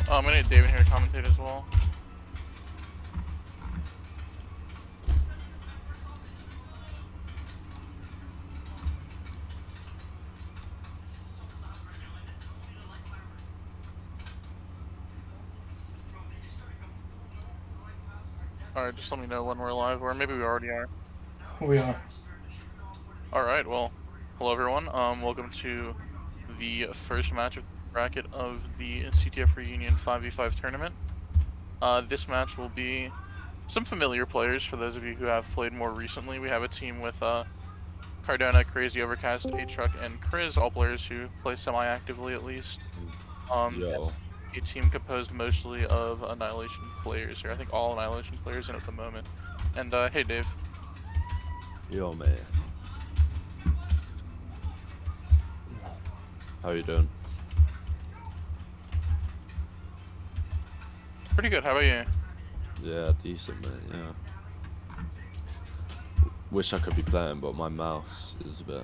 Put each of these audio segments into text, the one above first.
I'm gonna need David here to commentate as well. Alright, just let me know when we're live, or maybe we already are. We are. Alright, well, hello everyone. Welcome to the first match of the bracket of the CTF Reunion 5v5 tournament. This match will be some familiar players for those of you who have played more recently. We have a team with Cardona, Crazy, Overcast, A-Truck, and Kriz, all players who play semi-actively at least. A team composed mostly of Annihilation players here. I think all Annihilation players in at the moment. And hey Dave. Yo man. How you doing? Pretty good, how about you? Yeah, decent man, yeah. Wish I could be playing, but my mouse is a bit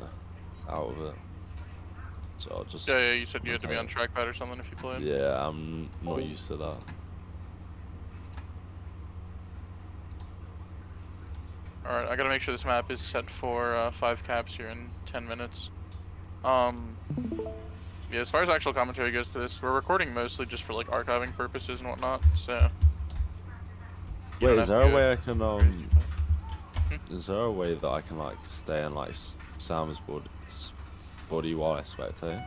out of it. So I'll just... Yeah, you said you had to be on trackpad or something if you played. Yeah, I'm not used to that. Alright, I gotta make sure this map is set for 5 caps here in 10 minutes. Yeah, as far as actual commentary goes to this, we're recording mostly just for like archiving purposes and whatnot, so... Wait, is there a way I can, is there a way that I can like stay in like Sam's body while I spectate?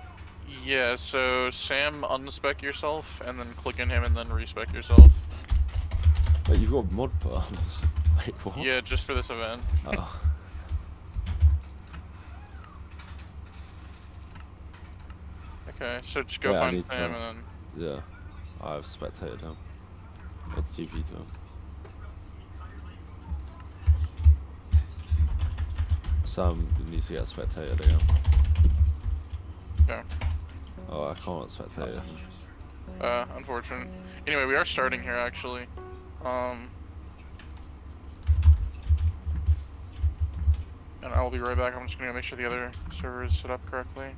Yeah, so Sam, unspec yourself, and then click in him, and then respec yourself. Wait, you've got mod put on this? Wait, what? Yeah, just for this event. Oh. Okay, so just go find Sam, and then... Yeah, I've spectated him. Let's TP to him. Sam needs to get spectated again. Okay. Oh, I can't spectate him. Unfortunate. Anyway, we are starting here, actually. And I'll be right back. I'm just gonna make sure the other server is set up correctly.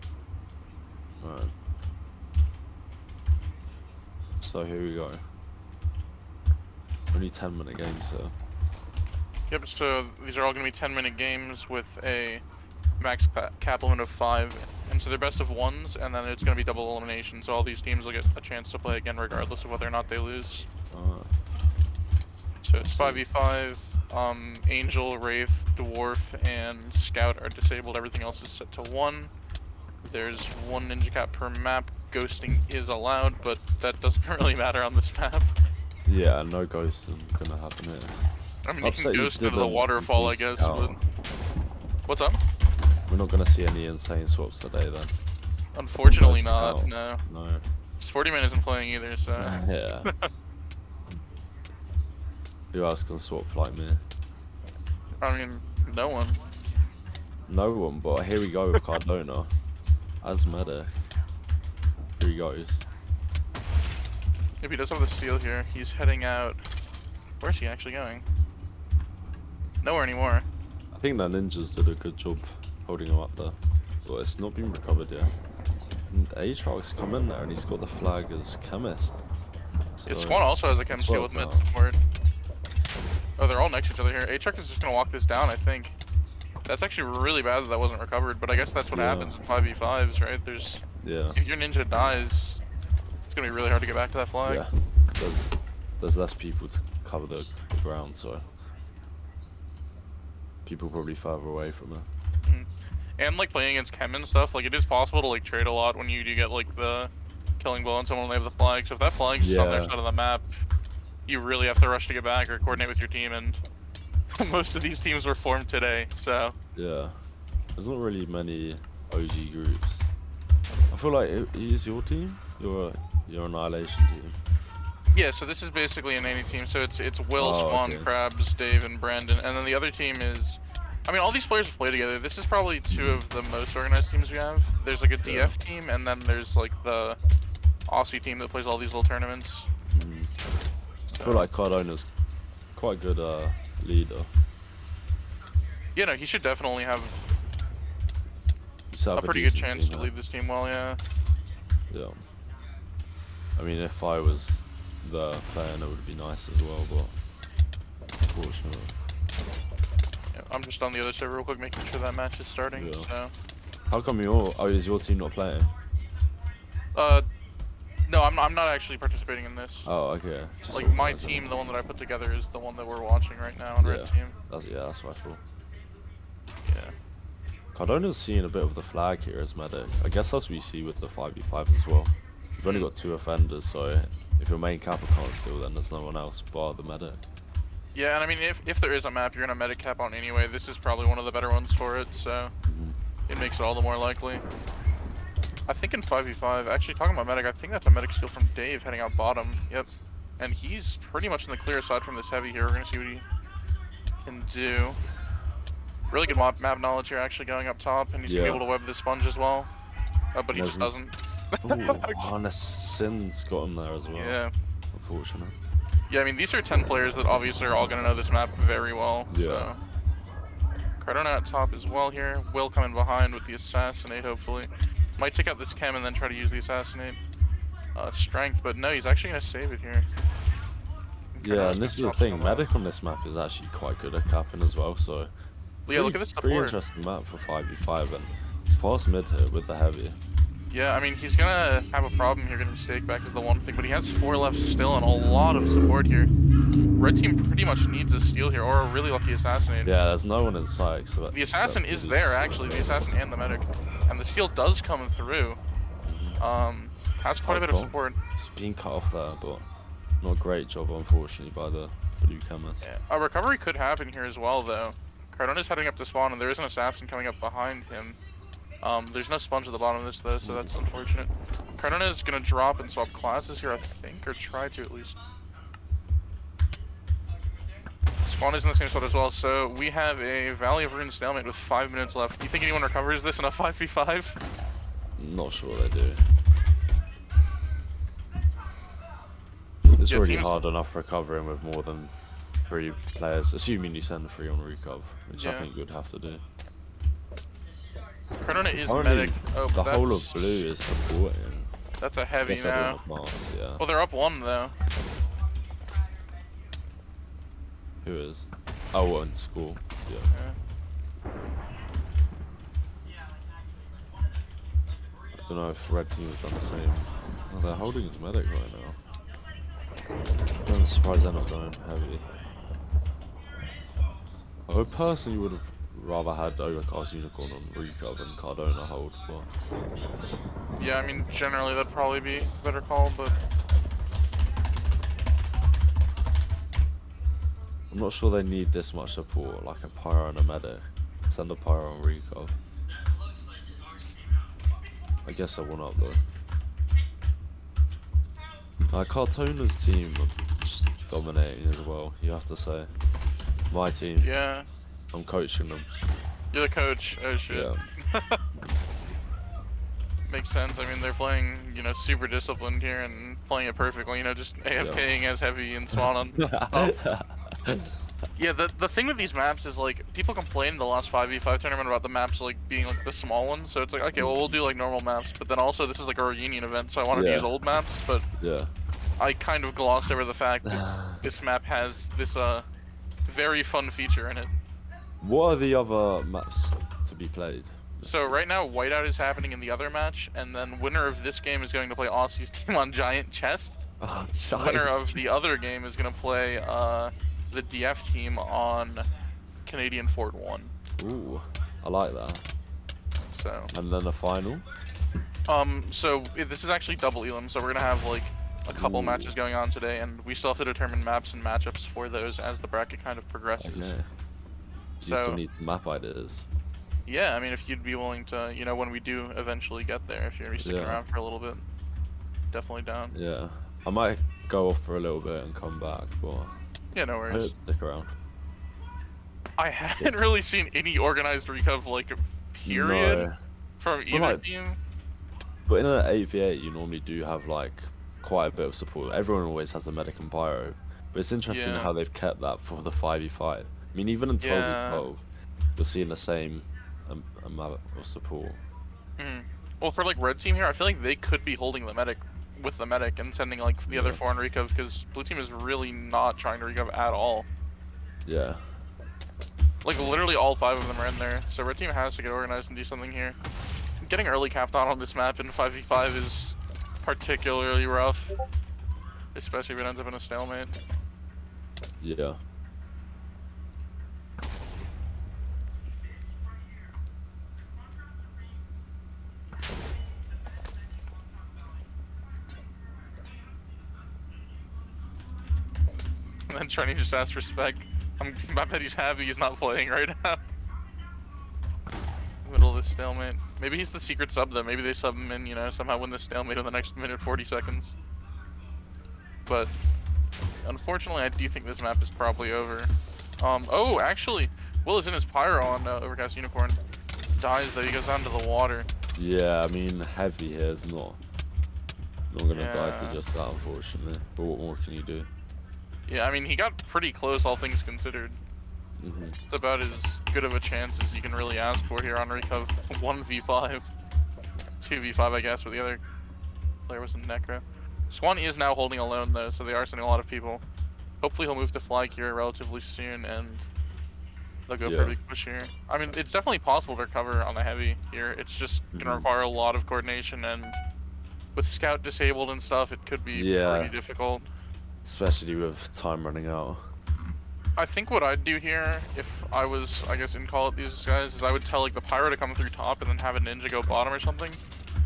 Alright. So here we go. Only 10-minute games, so. Yep, so these are all gonna be 10-minute games with a max cap limit of 5. And so they're best of 1s, and then it's gonna be double elimination, so all these teams will get a chance to play again regardless of whether or not they lose. So it's 5v5, Angel, Wraith, Dwarf, and Scout are disabled, everything else is set to 1. There's 1 ninja cap per map, ghosting is allowed, but that doesn't really matter on this map. Yeah, no ghosting gonna happen here. I mean, you can ghost into the waterfall, I guess, but... What's up? We're not gonna see any insane swaps today, then. Unfortunately not, no. No. Sportyman isn't playing either, so... Yeah. Who else can swap like me? I mean, no one. No one, but here we go with Cardona. As medic. Here he goes. If he does have the steal here, he's heading out... Where's he actually going? Nowhere anymore. I think that ninjas did a good job holding him up there. But it's not been recovered yet. And A-Truck's come in there and he's got the flag as chemist. So Yeah, Swan also has a chem steal with mid support. Oh, they're all next to each other here. A-Truck is just gonna walk this down, I think. That's actually really bad that that wasn't recovered, but I guess that's what happens in 5v5s, right? There's... Yeah. If your ninja dies, it's gonna be really hard to get back to that flag. Yeah. There's less people to cover the ground, so... People probably further away from it. And like playing against chem and stuff, like it is possible to like trade a lot when you do get like the killing blow on someone when they have the flag. So if that flag's just on their side of the map, you really have to rush to get back or coordinate with your team, and most of these teams were formed today, so... Yeah. There's not really many OG groups. I feel like it is your team? Your Annihilation team? Yeah, so this is basically an 80 team, so it's Will, Spawn, Krabs, Dave, and Brandon, and then the other team is... I mean, all these players play together. This is probably 2 of the most organized teams we have. There's like a DF team, and then there's like the Aussie team that plays all these little tournaments. I feel like Cardona's quite a good leader. Yeah, no, he should definitely have He's a have pretty good decent chance team to lead this team well, yeah. Yeah. I mean, if I was the player, it would be nice as well, but unfortunately. Yeah, I'm just on the other server real quick, making sure that match is starting, Yeah. so... How come is your team not playing? No, I'm not actually participating in this. Oh, okay. Just Like, my organising. team, the one that I put together, is the one that we're watching right now on Red Team. That's what I thought. Yeah. Cardona's seeing a bit of the flag here as medic. I guess that's what you see with the 5v5 as well. You've only got 2 offenders, so if your main capper can't steal, then there's no one else bar the medic. Yeah, and I mean, if there is a map you're gonna medic cap on anyway, this is probably one of the better ones for it, so it makes it all the more likely. I think in 5v5, actually talking about medic, I think that's a medic steal from Dave heading out bottom. Yep. And he's pretty much in the clear aside from this heavy here. We're gonna see what he can do. Really good map knowledge here, actually going up top, and he's gonna be able to web the sponge as well. But he just doesn't. Ooh, and the Sin's got him there as well. Yeah. Unfortunate. Yeah, I mean, these are 10 players that obviously are all gonna know this map very well. Yeah. So. Cardona at top as well here. Will come in behind with the assassinate, hopefully. Might take out this chem and then try to use the assassinate strength, but no, he's actually gonna save it here. Yeah, and this is the thing, medic on this map is actually quite good at capping as well, so... Yeah, look at this support. Pretty interesting map for 5v5, and it's past mid here with the heavy. Yeah, I mean, he's gonna have a problem here getting stake back is the one thing, but he has 4 left still and a lot of support here. Red team pretty much needs a steal here, or a really lucky assassinate. Yeah, there's no one in sight, so the assassin is there, actually, the assassin and the medic. And the steal does come through. Has quite a bit of support. It's being cut off there, but not a great job, unfortunately, by the blue chemist. Yeah. A recovery could happen here as well, though. Cardona's heading up to spawn, and there is an assassin coming up behind him. There's no sponge at the bottom of this, though, so that's unfortunate. Cardona is going to drop and swap classes here, I think, or try to at least. Spawn is in the same spot as well, so we have a Valley of Ruin stalemate with 5 minutes left. Do you think anyone recovers this in a 5v5? Not sure they do. It's already hard enough recovering with more than 3 players, assuming you send 3 on recov, which I think you'd have to do. Cardona is medic. Oh, the whole of blue is supporting. That's a heavy now. Yeah. Well, they're up 1 though. Who is? Oh, what, in school? Yeah. I don't know if red team have done the same. Oh, they're holding his medic right now. I'm surprised they're not going heavy. I personally would have rather had Overcast Unicorn on recov and Cardona hold, but... Yeah, I mean, generally that'd probably be a better call, but... I'm not sure they need this much support, like a pyro and a medic. Send a pyro on recov. I guess I won up though. Cartona's team are just dominating as well, you have to say. My team. Yeah. I'm coaching them. You're the coach. Oh shit. Yeah. Makes sense. I mean, they're playing, you know, super disciplined here and playing it perfectly. You know, just AFKing as heavy and spawn on. Yeah, the thing with these maps is like people complained in the last 5v5 tournament about the maps like being like the small ones. So it's like, okay, well we'll do like normal maps, but then also this is like a reunion event, so I wanted to use old maps, but I kind of glossed over the fact that this map has this very fun feature in it. What are the other maps to be played? So right now, Whiteout is happening in the other match, and then winner of this game is going to play Aussie's team on Giant Chest. Oh, winner of the other game is going to play the DF team on Canadian Fort 1. Ooh, I like that. So. And then the final? So this is actually double elim, so we're going to have like a couple matches going on today, and we still have to determine maps and matchups for those as the bracket kind of progresses. Okay. So you still need map ideas. Yeah, I mean, if you'd be willing to, you know, when we do eventually get there, if you're gonna be sticking around for a little bit, definitely down. Yeah, I might go off for a little bit and come back, but yeah, no worries. Stick around. I haven't really seen any organized recov like period from either team. But in an 8v8, you normally do have like quite a bit of support. Everyone always has a medic and pyro, But it's interesting Yeah. how they've kept that for the 5v5. I mean, even in Yeah. 12v12, you're seeing the same amount of support. Well, for like red team here, I feel like they could be holding the medic with the medic and sending like the other Yeah. 4 on recov, because blue team is really not trying to recov at all. Yeah. Like literally all 5 of them are in there, so red team has to get organized and do something here. Getting early capped on this map in 5v5 is particularly rough, especially if it ends up in a stalemate. Yeah. And then Trini just asks respect. I bet he's happy he's not playing right now. Middle of the stalemate. Maybe he's the secret sub though. Maybe they sub him in, you know, somehow win the stalemate in the next minute 40 seconds. But unfortunately, I do think this map is probably over. Oh, actually, Will is in his pyro on Overcast Unicorn. Dies though, he goes down to the water. Yeah, I mean, heavy here is not gonna die to Yeah. just that, unfortunately. But what more can you do? Yeah, I mean, he got pretty close, all things considered. Hmm. It's about as good of a chance as you can really ask for here on Recov 1v5. 2v5, I guess, but the other player was in Necro. Swan is now holding alone, though, so they are sending a lot of people. Hopefully he'll move to Flag here relatively soon, and they'll go for a Yeah. big push here. I mean, it's definitely possible to recover on the heavy here. It's just going to require a lot of coordination, and with Scout disabled and stuff, it could be pretty difficult. Especially with time running out. I think what I'd do here, if I was, I guess, in call at these guys, is I would tell like the Pyro to come through top and then have a Ninja go bottom or something,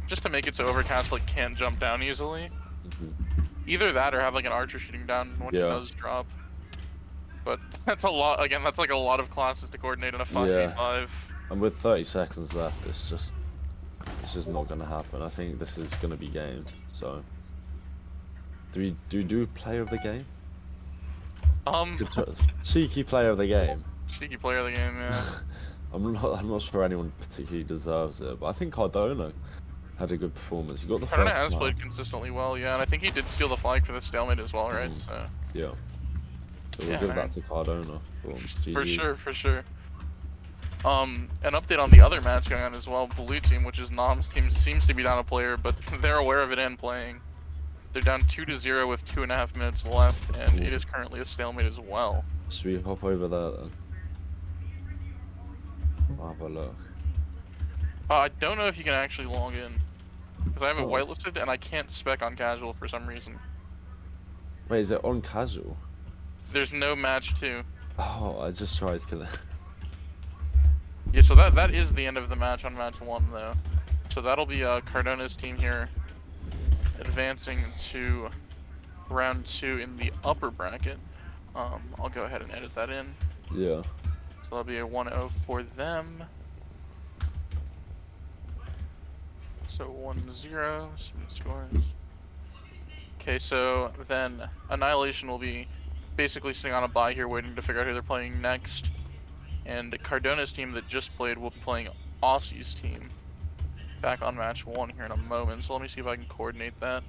just to make it so Overcast like can't jump down easily. Either that or have like an Archer shooting down when he does drop. But that's a lot. Again, that's like a lot of classes to coordinate in a 5v5. And with 30 seconds left, it's just not gonna happen. I think this is gonna be game. So, do we do player of the game? Cheeky player of the game. Cheeky player of the game, yeah. I'm not sure anyone particularly deserves it, but I think Cardona had a good performance. He got the Cardona first has map. played consistently well, yeah, and I think he did steal the flag for the stalemate as well, right? So yeah. So we'll give that to Cardona. For sure, for sure. An update on the other match going on as well. Blue team, which is Nom's team, seems to be down a player, but they're aware of it and playing. They're down 2-0 with 2.5 minutes left, and it is currently a stalemate as well. Should we hop over there then? I'll have a look. I don't know if you can actually log in, because I have it whitelisted and I can't spec on casual for some reason. Wait, is it on casual? There's no match 2. Oh, I just tried to. Yeah, so that is the end of the match on match 1 though. So that'll be Cardona's team here advancing to round 2 in the upper bracket. I'll go ahead and edit that in. Yeah. So that'll be a 1-0 for them. So 1-0, submit scores. Okay, so then Annihilation will be basically sitting on a bye here waiting to figure out who they're playing next. And Cardona's team that just played will be playing Aussie's team back on match 1 here in a moment. So let me see if I can coordinate that.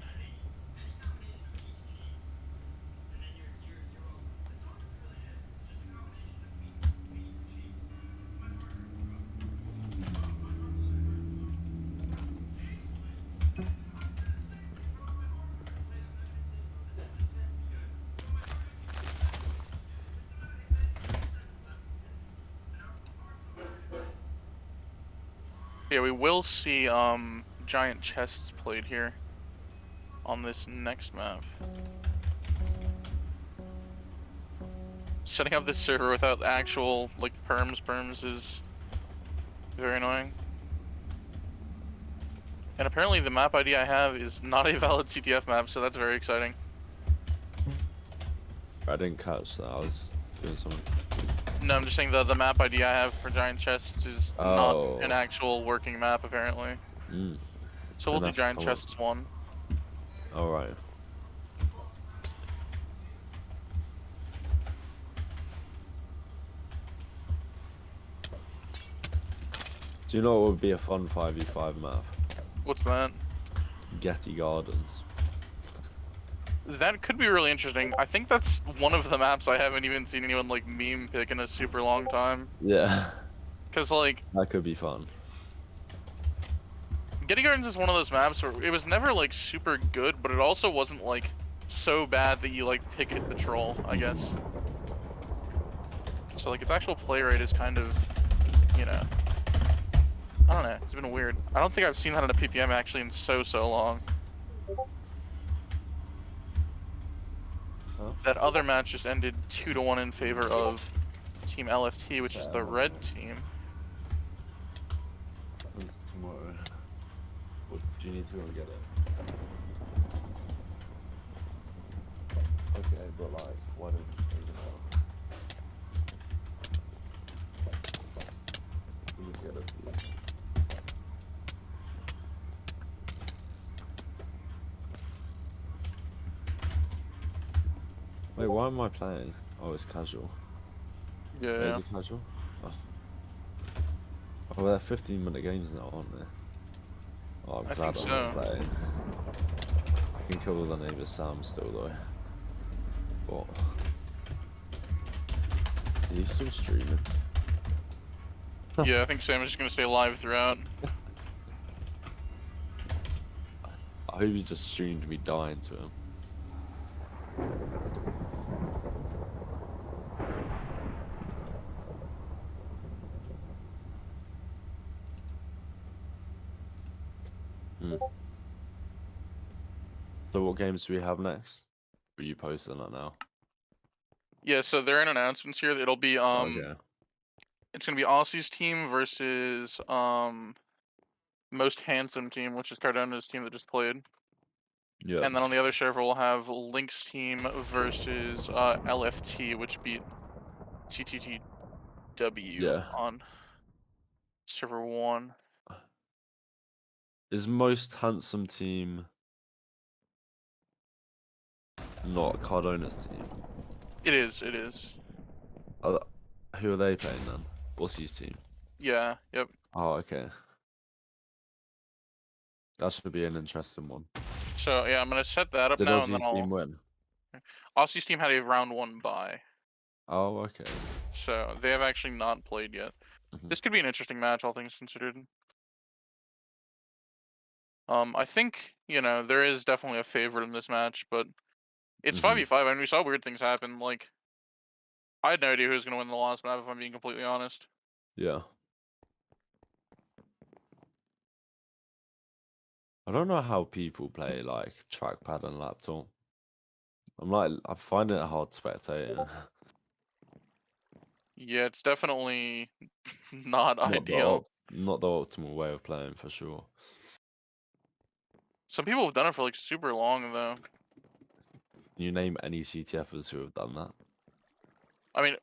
Yeah, we will see giant chests played here on this next map. Setting up this server without actual like perms is very annoying. And apparently the map ID I have is not a valid CTF map, so that's very exciting. I didn't catch that. I was doing something. No, I'm just saying the map ID I have for giant chests is not an actual working map apparently. So we'll do giant chests 1. Alright. Do you know what would be a fun 5v5 map? What's that? Getty Gardens. That could be really interesting. I think that's one of the maps I haven't even seen anyone like meme pick in a super long time. Yeah, Cause like that could be fun. Getting Gardens is one of those maps where it was never like super good, but it also wasn't like so bad that you like pick it to troll, I guess. So like its actual play rate is kind of, you know, I don't know. It's been weird. I don't think I've seen that in a PPM actually in so long. Huh? That other match just ended 2-1 in favor of Team LFT, which is Yeah, the red team. tomorrow. What, do you need to go and get it? Okay, but like, why don't you take it out? Let me just get it for you. Wait, why am I playing? Oh, it's casual. Wait, is Yeah, it casual? Oh, oh they're 15-minute games now, aren't they? Oh, I'm I think glad I'm not so. playing. I can kill the neighbour Sam still though. But is he still streaming? Yeah, I think Sam is just gonna stay live throughout. I hope he just streamed me dying to him. Hmm. So what games do we have next? Are you posting that now? Yeah, so there are announcements here. It'll be Okay. it's gonna be Aussie's team versus most handsome team, which is Cardona's team that just played. Yeah. And then on the other server we'll have Link's team versus LFT, which beat CTTW Yeah. on server 1. Is most handsome team not Cardona's team? It is. Are, who are they playing then? What's his team? Yeah, yep. Oh, okay. That should be an interesting one. So yeah, I'm gonna set that up Did now and then Aussie's team win? Aussie's team had a round 1 bye. Oh, okay. So they have actually not played yet. Mhm. This could be an interesting match, all things considered. I think, there is definitely a favorite in this match, but it's Mhm. 5v5, and we saw weird things happen. Like, I had no idea who was going to win the last map, if I'm being completely honest. Yeah. I don't know how people play like trackpad and laptop. I find it hard spectating. Yeah, it's definitely not Not the ideal. not the optimal way of playing for sure. Some people have done it for like super long, though. Can you name any CTFers who have done that? I mean,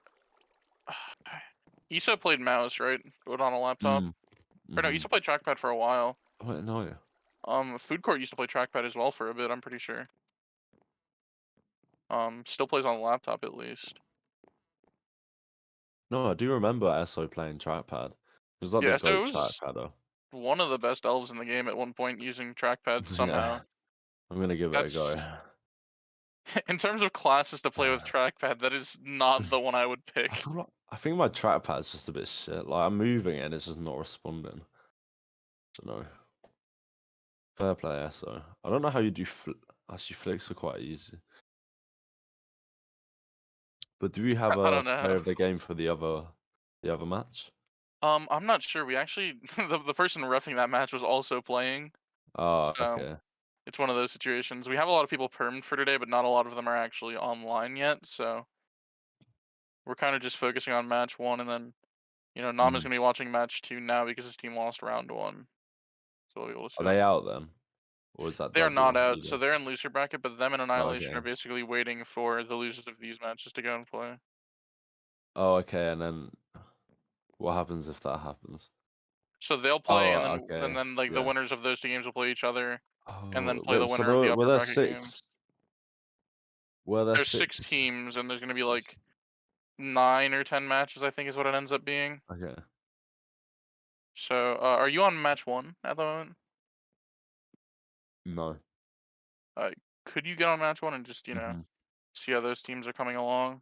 Issa played mouse, right? But on a laptop. Mm. Or no, Mhm. Issa played trackpad for a while. I don't know. Food Court used to play trackpad as well for a bit, I'm pretty sure. Still plays on a laptop at least. No, I do remember SO playing trackpad. It was like the Yeah, so it GOAT was trackpadder. one of the best elves in the game at one point using trackpad Yeah, somehow. I'm gonna give it a That's go. in terms of classes to play with trackpad, that is not the one I would pick. I think my trackpad's just a bit shit. Like I'm moving it and it's just not responding. Don't know. Fair play, SO. I don't know how you do actually flicks are quite easy. But do we have I a don't player know. of the game for the other match? I'm not sure. We actually the person roughing that match was also playing, Ah, so okay. it's one of those situations. We have a lot of people permed for today, but not a lot of them are actually online yet. So we're kind of just focusing on match 1, and then Nama's Mhm. gonna be watching match 2 now because his team lost round 1. So we'll be able to Are see that. they out then? Or is that They are not W out, so either? they're in loser bracket, but them and Oh, Annihilation are okay. basically waiting for the losers of these matches to go and play. Oh, okay, and then what happens if that happens? So they'll play, and Oh, then okay. like the Yeah. winners of those 2 games will play each other, and then Oh, play the wait, so winner of the were upper there bracket game. 6? Were there There's 6 6? teams, and there's gonna be like 9 or 10 matches, I think is what it ends up being. Okay. So, are you on match 1 at the moment? No. could you get on match one and just, Hmm. see how those teams are coming along?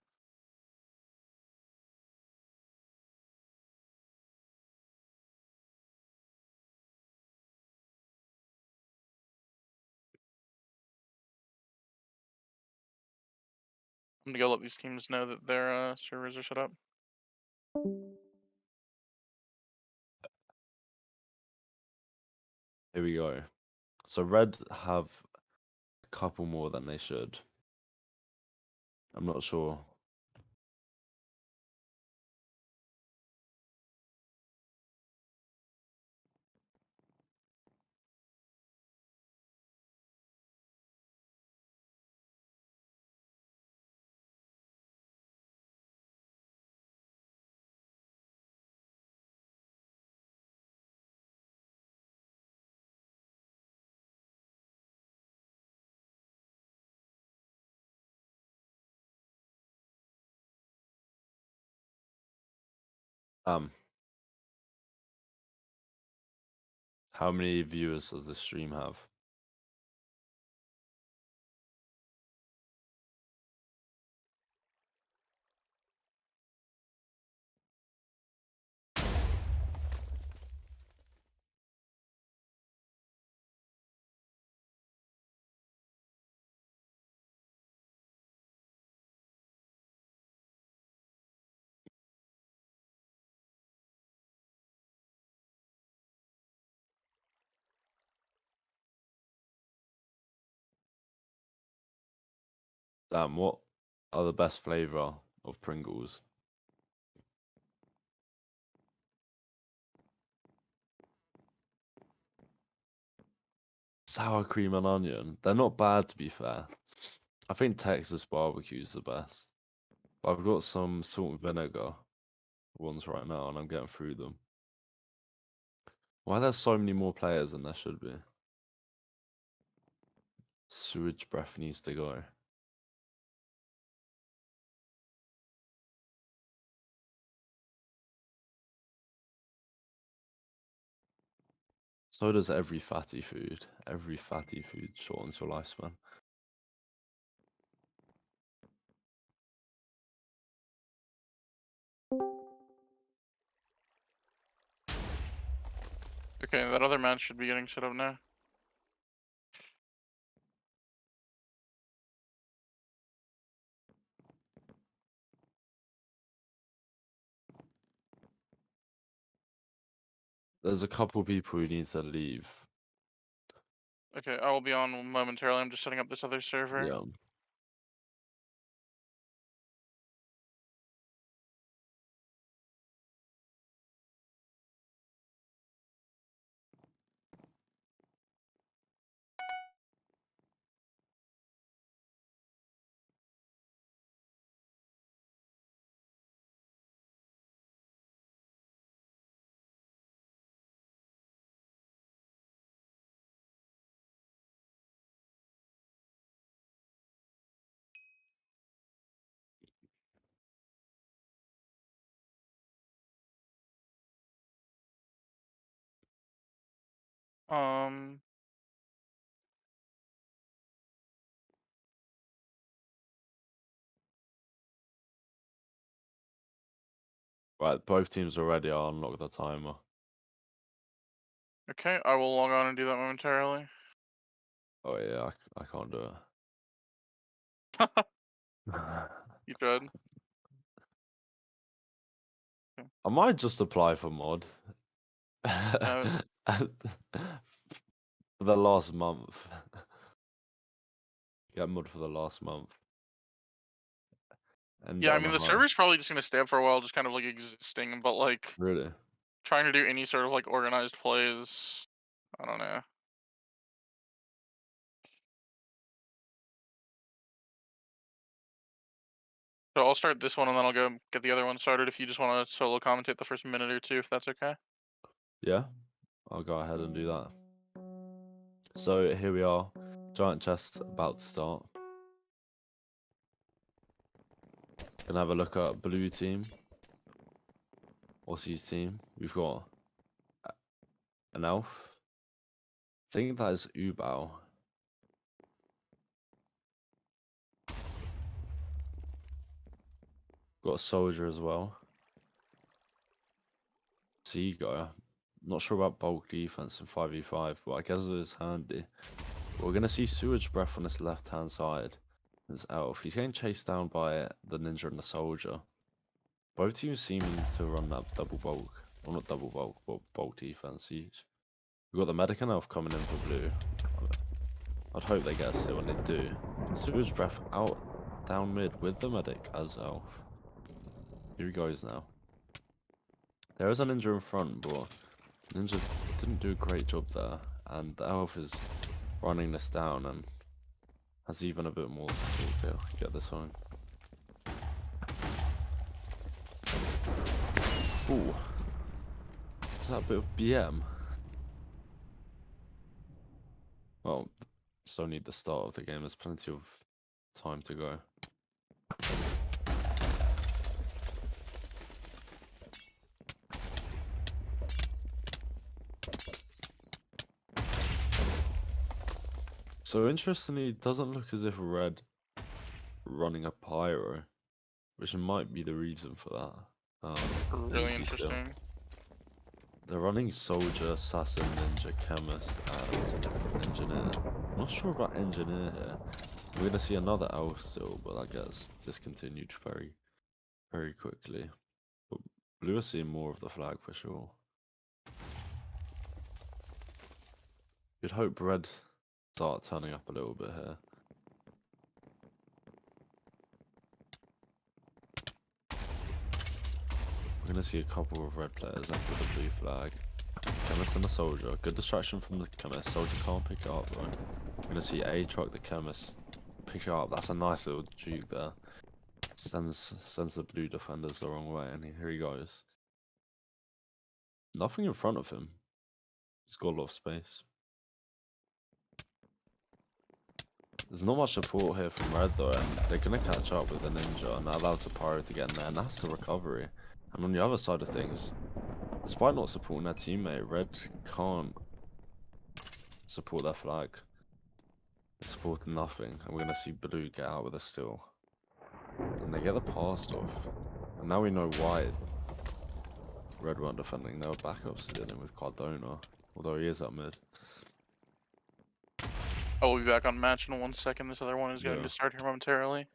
I'm gonna go let these teams know that their servers are set up. Here we go. So red have a couple more than they should. I'm not sure. How many viewers does this stream have? Damn, what are the best flavor of Pringles? Sour cream and onion. They're not bad, to be fair. I think Texas barbecue's the best. But I've got some salt and vinegar ones right now, and I'm getting through them. Why are there so many more players than there should be? Sewage breath needs to go. So does every fatty food. Every fatty food shortens your lifespan. Okay, that other match should be getting set up now. There's a couple people who need to leave. Okay, I will be on momentarily. I'm just setting up this other server. Yeah. Um, Right, both teams already are unlocked the timer. okay, I will log on and do that momentarily. Oh yeah, I can't do it. You tried. Okay. I might just apply for mod. Uh, For the last month. Get mod for the last month. End yeah, it I on mean, a the high. server's probably just gonna stay up for a while, just kind of like existing, but like Really? trying to do any sort of like organized plays. I don't know. So I'll start this one and then I'll go get the other one started if you just want to solo commentate the first minute or two, if that's okay. Yeah, I'll go ahead and do that. So here we are. Giant chest about to start. Gonna have a look at blue team. Aussie's team. We've got an elf. I think that is Ubao. Got a soldier as well. Seagull. Not sure about bulk defense in 5v5, but I guess it is handy. We're going to see Sewage Breath on this left-hand side. There's Elf. He's getting chased down by the ninja and the soldier. Both teams seeming to run that double bulk. Well, not double bulk, but bulk defense each. We've got the Medic and Elf coming in for blue. I'd hope they get a steal when they do. Sewage Breath out down mid with the Medic as Elf. Here he goes now. There is a ninja in front, but ninja didn't do a great job there. And the Elf is running this down and has even a bit more support to get this home. Ooh. Is that a bit of BM? Well, still need the start of the game. There's plenty of time to go. So interestingly, it doesn't look as if Red running a pyro, which might be the reason for that. Really Uzi still. interesting. They're running soldier, assassin, ninja, chemist, and engineer. I'm not sure about engineer here. We're gonna see another elf still, but that gets discontinued very, very quickly. But blue are seeing more of the flag for sure. You'd hope red start turning up a little bit here. We're gonna see a couple of red players after the blue flag. Chemist and the soldier. Good distraction from the chemist. Soldier can't pick it up though. We're gonna see A truck the chemist pick it up. That's a nice little juke there. Sends the blue defenders the wrong way, and here he goes. Nothing in front of him. He's got a lot of space. There's not much support here from red though, and they're gonna catch up with the ninja, and that allows the pyro to get in there, and that's the recovery. And on the other side of things, despite not supporting their teammate, red can't support their flag. They're supporting nothing, and we're gonna see blue get out with a steal. And they get the pass off. And now we know why red weren't defending. They were backups dealing with Cardona, although he is up mid. I will be back on match in 1 second. This other one is going to start here momentarily.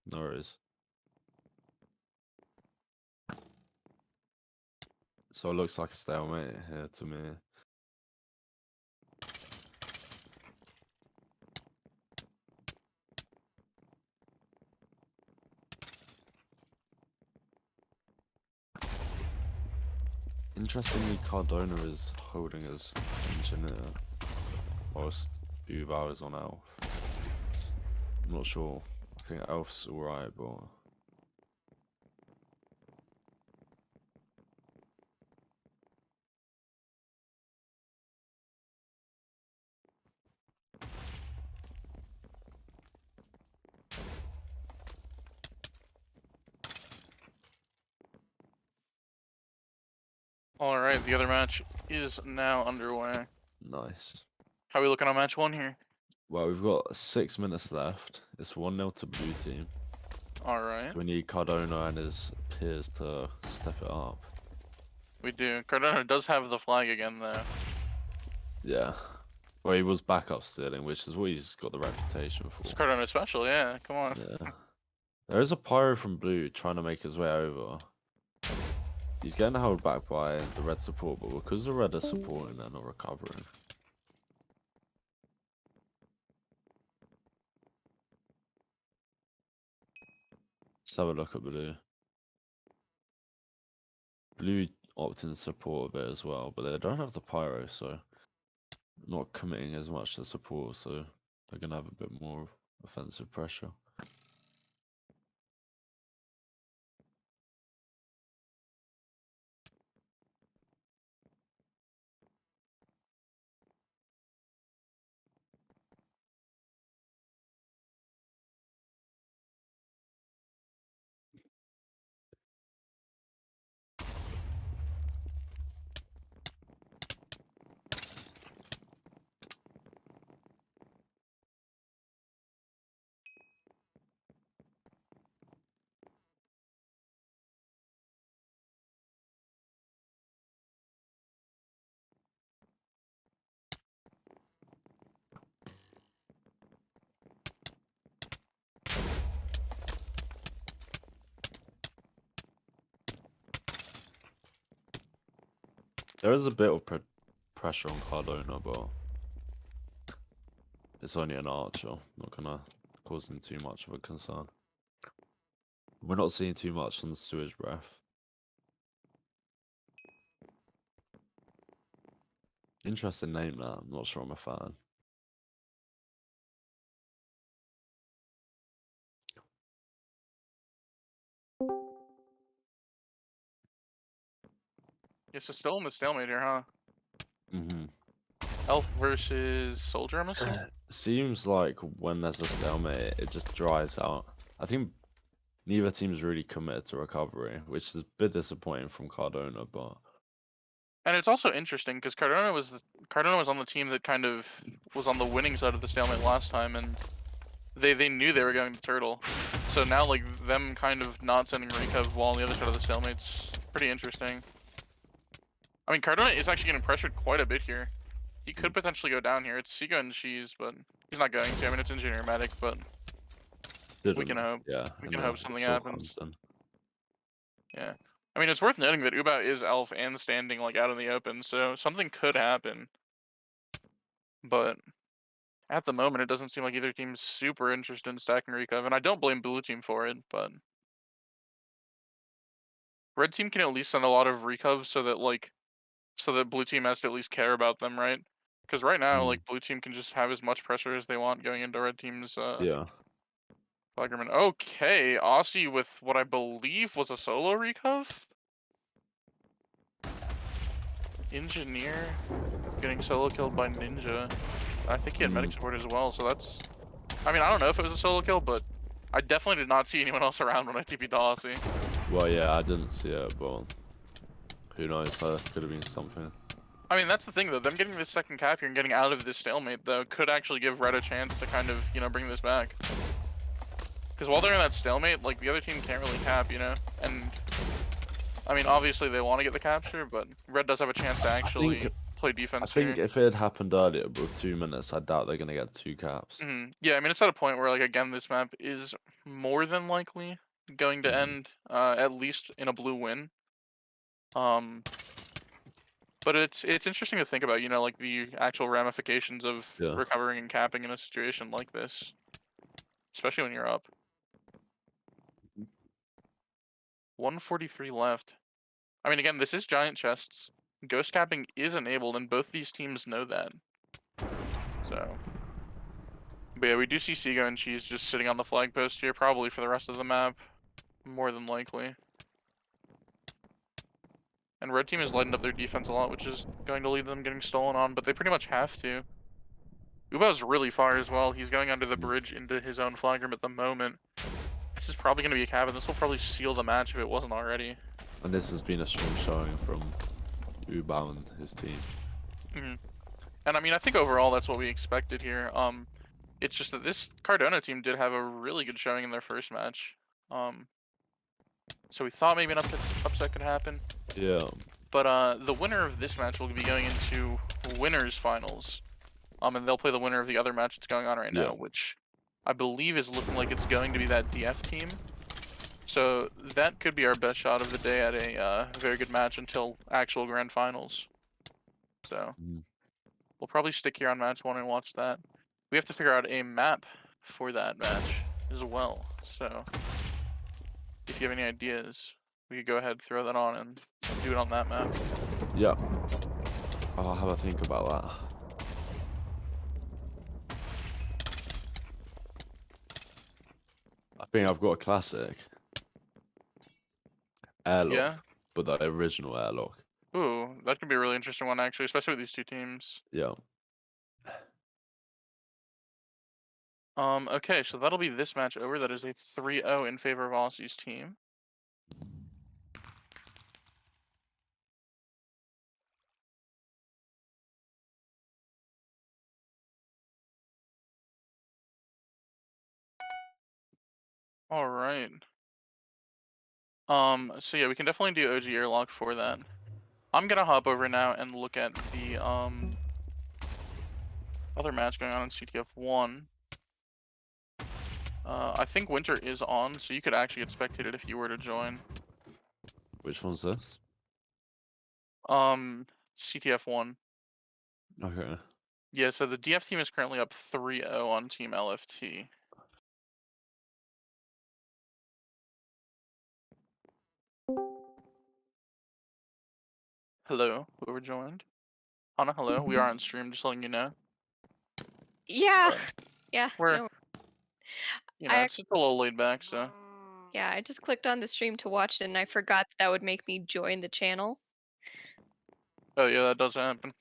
No worries. So it looks like a stalemate here to me. Interestingly, Cardona is holding his engineer whilst Uval is on Elf. I'm not sure. I think Elf's alright, but Alright, the other match is now underway. nice. How are we looking on match 1 here? Well, we've got 6 minutes left. It's 1-0 to blue team. Alright. We need Cardona and his peers to step it up. We do. Cardona does have the flag again, though. Yeah. Well, he was backup stealing, which is what he's got the reputation for. It's Cardona special, yeah. Come on. Yeah. There is a pyro from blue trying to make his way over. He's getting held back by the red support, but because the red are supporting, they're not recovering. Let's have a look at blue. Blue opting to support a bit as well, but they don't have the pyro, so not committing as much to support, so they're going to have a bit more offensive pressure. There is a bit of pressure on Cardona, but it's only an archer. Not gonna cause him too much of a concern. We're not seeing too much on the sewage breath. Interesting name that. I'm not sure I'm a fan. Yeah, so still in the stalemate here, huh? Mm-hmm. Elf versus Soldier, I'm assuming? Seems like when there's a stalemate, it just dries out. I think neither team's really committed to recovery, which is a bit disappointing from Cardona, but And it's also interesting because Cardona was on the team that kind of was on the winning side of the stalemate last time, and they knew they were going to turtle. So now like them kind of not sending Recov while on the other side of the stalemate's pretty interesting. I mean, Cardona is actually getting pressured quite a bit here. He could potentially go down here. It's Seago and Cheese, but he's not going to. I mean, it's Engineer Medic, but we can didn't. hope. Yeah, We and can then hope it something still happens. comes in. Yeah. I mean, it's worth noting that Ubao is Elf and standing like out in the open, so something could happen. But at the moment, it doesn't seem like either team's super interested in stacking Recov, and I don't blame Blue Team for it, but Red Team can at least send a lot of Recov so that Blue Team has to at least care about them, right? Because right now, Mm, like, Blue Team can just have as much pressure as they want going into Red Team's yeah. Flaggerman. Okay, Aussie with what I believe was a solo Recov? Engineer getting solo killed by Ninja. I think he had medic Mm, support as well, so that's... I mean, I don't know if it was a solo kill, but I definitely did not see anyone else around when I TP'd Aussie. well, yeah, I didn't see it, but who knows? Could have been something. I mean, that's the thing, though. Them getting this second cap here and getting out of this stalemate, though, could actually give Red a chance to kind of, bring this back. Because while they're in that stalemate, like, the other team can't really cap, And, I mean, obviously they want to get the capture, but Red does have a chance to I think actually play I defense think here. if it had happened earlier with 2 minutes, I doubt they're gonna get 2 caps. Yeah, I mean, it's at a point where, like, again, this map is more than likely going to Mhm. end, at least in a blue win. Um, but it's interesting to think about, like, the actual ramifications of Yeah. recovering and capping in a situation like this, especially when you're up. 143 left. I mean, again, this is giant chests. Ghost capping is enabled, and both these teams know that. So, but yeah, we do see Seago and Cheese just sitting on the flag post here, probably for the rest of the map, more than likely. And red team has lightened up their defense a lot, which is going to lead them getting stolen on, but they pretty much have to. Ubao's really far as well. He's going under the Mm. bridge into his own flag room at the moment. This is probably going to be a cap, and this will probably seal the match if it wasn't already. And this has been a strong showing from Ubao and his team. And I mean, I think overall that's what we expected here. It's just that this Cardona team did have a really good showing in their first match. So we thought maybe an upset could happen. Yeah. But the winner of this match will be going into winners finals. And they'll play the winner of the other match that's going on right Yeah. now, which I believe is looking like it's going to be that DF team. So that could be our best shot of the day at a very good match until actual grand finals. So Mm. we'll probably stick here on match 1 and watch that. We have to figure out a map for that match as well. So if you have any ideas, we could go ahead and throw that on and do it on that map. Yeah. I'll have a think about that. I think I've got a classic airlock, Yeah. but the original airlock. Ooh, that could be a really interesting one actually, especially with these two teams. Yeah. Okay, so that'll be this match over. That is a 3-0 in favor of Aussie's team. All right. So yeah, we can definitely do OG airlock for that. I'm gonna hop over now and look at the other match going on in CTF 1. I think Winter is on, so you could actually get spectated if you were to join. Which one's this? Um, CTF 1. Okay. Yeah, so the DF team is currently up 3-0 on Team LFT. Hello, whoever joined. Hana, hello. We are on stream, just letting you know. Yeah. But Yeah. we're, No. it's a little laid back, so. Yeah, I just clicked on the stream to watch it and I forgot that would make me join the channel. Oh yeah, that does happen.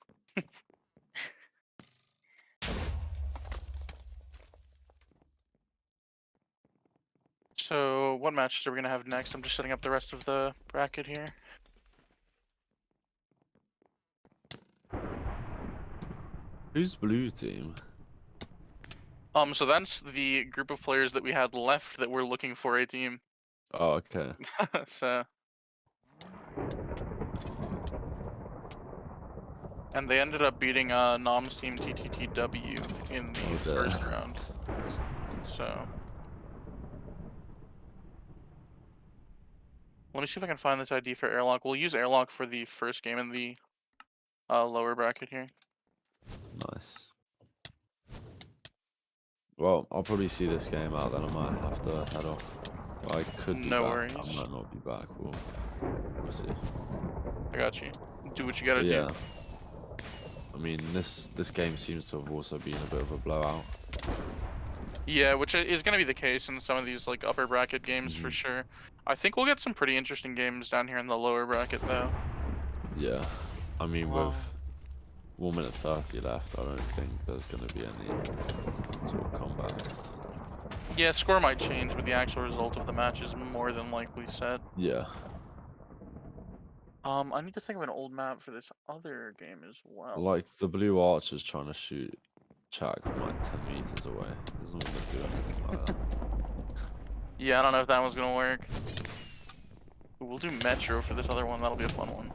So, what matches are we gonna have next? I'm just setting up the rest of the bracket here. Who's blue team? So that's the group of players that we had left that were looking for a team. Oh, okay. So. And they ended up beating Nom's team TTTW in the first round. So. Let me see if I can find this ID for Airlock. We'll use Airlock for the first game in the lower bracket here. Nice. Well, I'll probably see this game out, then I might have to head off. Well, I could be No back. worries. I might not be back. We'll see. I got you. Do what you gotta But do. yeah. I mean, this game seems to have also been a bit of a blowout. Yeah, which is going to be the case in some of these like upper bracket games for sure. I think we'll get some pretty interesting games down here in the lower bracket though. Yeah. I mean, Wow. with 1 minute 30 left, I don't think there's going to be any sort of comeback. Yeah, score might change, but the actual result of the match is more than likely set. Yeah. I need to think of an old map for this other game as well. Like, the blue archer's trying to shoot Chak from like 10 meters away. He's not going to do anything like that. Yeah, I don't know if that one's gonna work. We'll do Metro for this other one. That'll be a fun one.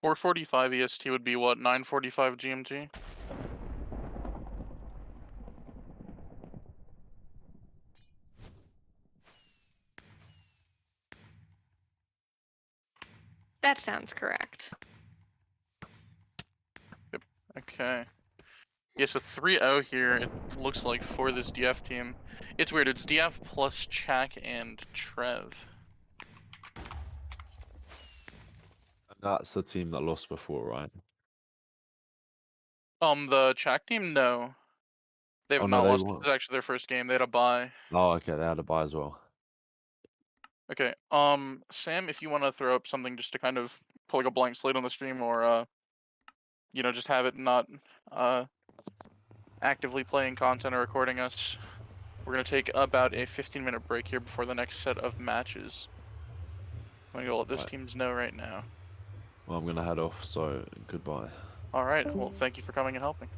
Or 45 EST would be what, 9:45 GMT? That sounds correct. Okay. Yeah, so 3-0 here, it looks like, for this DF team. It's weird, it's DF plus Chak and Trev. And that's the team that lost before, right? The Chak team, no. They have Oh, no, not they lost. This won. is actually their first game. They had a bye. Oh, okay, they had a bye as well. Okay, Sam, if you want to throw up something just to kind of pull like a blank slate on the stream, or just have it not actively playing content or recording us. We're gonna take about a 15-minute break here before the next set of matches. I'm gonna go let this Right. teams know right now. Well, I'm going to head off, so goodbye. All right. Well, thank you for coming and helping.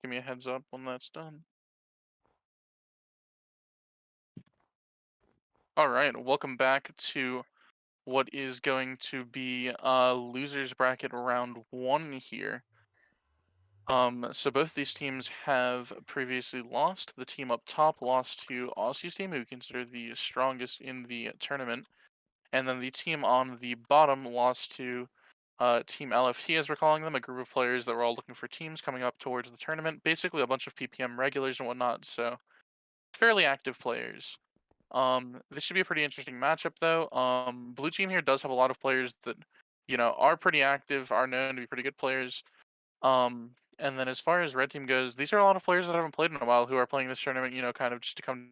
Give me a heads up when that's done. Alright, welcome back to what is going to be losers bracket round 1 here. So both these teams have previously lost. The team up top lost to Aussie's team, who we consider the strongest in the tournament. And then the team on the bottom lost to Team LFT, as we're calling them, a group of players that were all looking for teams coming up towards the tournament. Basically a bunch of PPM regulars and whatnot, so fairly active players. This should be a pretty interesting matchup, though. Blue team here does have a lot of players that, are pretty active, are known to be pretty good players. And then as far as red team goes, these are a lot of players that haven't played in a while who are playing this tournament, kind of just to come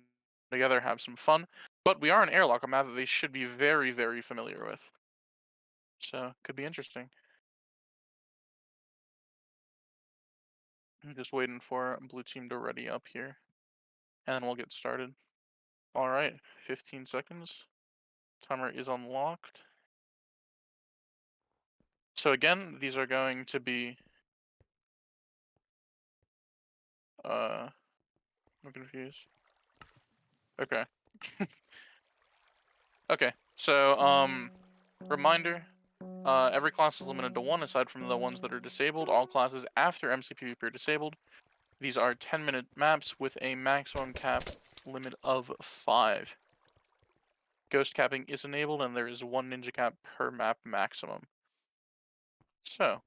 together, have some fun. But we are in Airlock, a map that they should be very, very familiar with. So, could be interesting. I'm just waiting for blue team to ready up here. And then we'll get started. Alright, 15 seconds. Timer is unlocked. So again, these are going to be I'm confused. Okay. Okay. So reminder, every class is limited to 1 aside from the ones that are disabled. All classes after MCPVP are disabled. These are 10-minute maps with a maximum cap limit of 5. Ghost capping is enabled and there is 1 ninja cap per map maximum. So,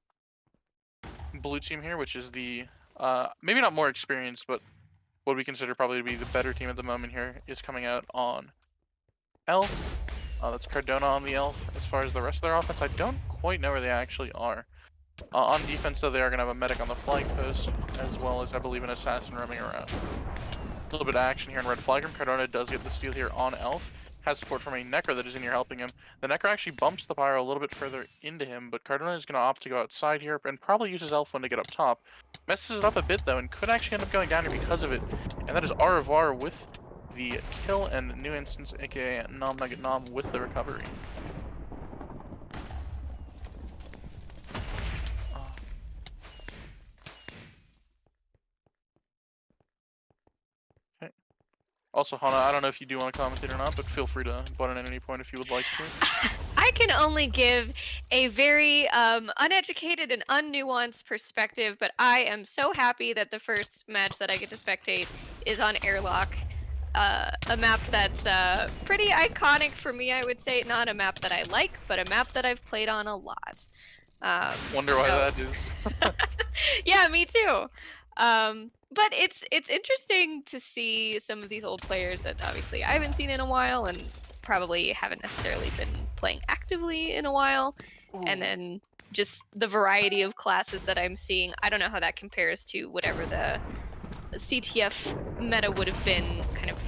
blue team here, which is the maybe not more experienced, but what we consider probably to be the better team at the moment here, is coming out on Elf. That's Cardona on the Elf. As far as the rest of their offense, I don't quite know where they actually are. On defense, though, they are going to have a medic on the flag post, as well as, I believe, an assassin roaming around. A little bit of action here in red flag room. Cardona does get the steal here on Elf. Has support from a Necro that is in here helping him. The Necro actually bumps the Pyro a little bit further into him, but Cardona is going to opt to go outside here and probably uses Elf one to get up top. Messes it up a bit, though, and could actually end up going down here because of it. And that is Au revoir with the kill, and New Instance, aka Nom Nugget Nom, with the recovery. Okay. Also, Hana, I don't know if you do want to commentate or not, but feel free to butt in at any point if you would like to. I can only give a very uneducated and unnuanced perspective, but I am so happy that the first match that I get to spectate is on Airlock. A map that's pretty iconic for me, I would say. Not a map that I like, but a map that I've played on a lot. Wonder why that is. Yeah, me too. But it's interesting to see some of these old players that obviously I haven't seen in a while and probably haven't necessarily been playing actively in a while. Ooh. And then just the variety of classes that I'm seeing. I don't know how that compares to whatever the CTF meta would have been kind of,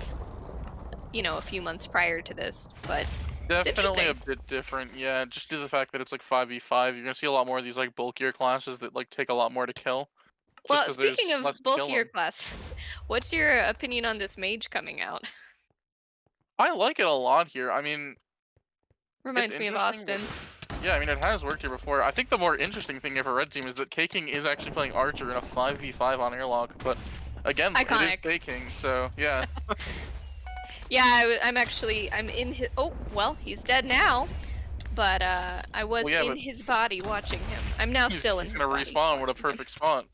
a few months prior to this, but definitely a bit different, yeah, just due to the fact that it's like 5v5, you're gonna see a lot more of these like bulkier classes that like take a lot more to kill. Well, speaking of bulkier classes, what's your opinion on this mage coming out? I like it a lot here. I mean, reminds me of Austin. Yeah, I mean, it has worked here before. I think the more interesting thing for Red Team is that K-King is actually playing Archer in a 5v5 on Airlock, but again, iconic. It is K-King, so yeah. Yeah, I'm in his, oh, well, he's dead now, but I was in his body watching him. I'm now still in his body. He's gonna respawn, what a perfect spot.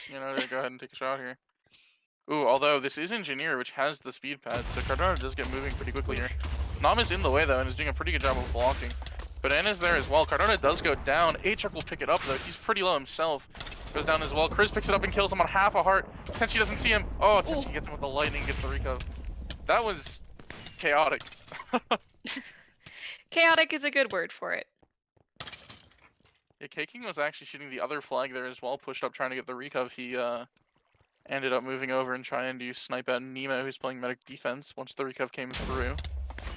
To go ahead and take a shot here. Ooh, although this is Engineer, which has the speed pad, so Cardona does get moving pretty quickly here. Nam is in the way, though, and is doing a pretty good job of blocking. But Anna's there as well. Cardona does go down. A-Chuck will pick it up, though. He's pretty low himself. Goes down as well. Chris picks it up and kills him on half a heart. Tenchi doesn't see him. Oh, Tenchi gets him with the lightning, gets the recov. That was chaotic. Chaotic is a good word for it. Yeah, K-King was actually shooting the other flag there as well, pushed up trying to get the recov. He ended up moving over and trying to snipe at Nemo, who's playing medic defense once the recov came through.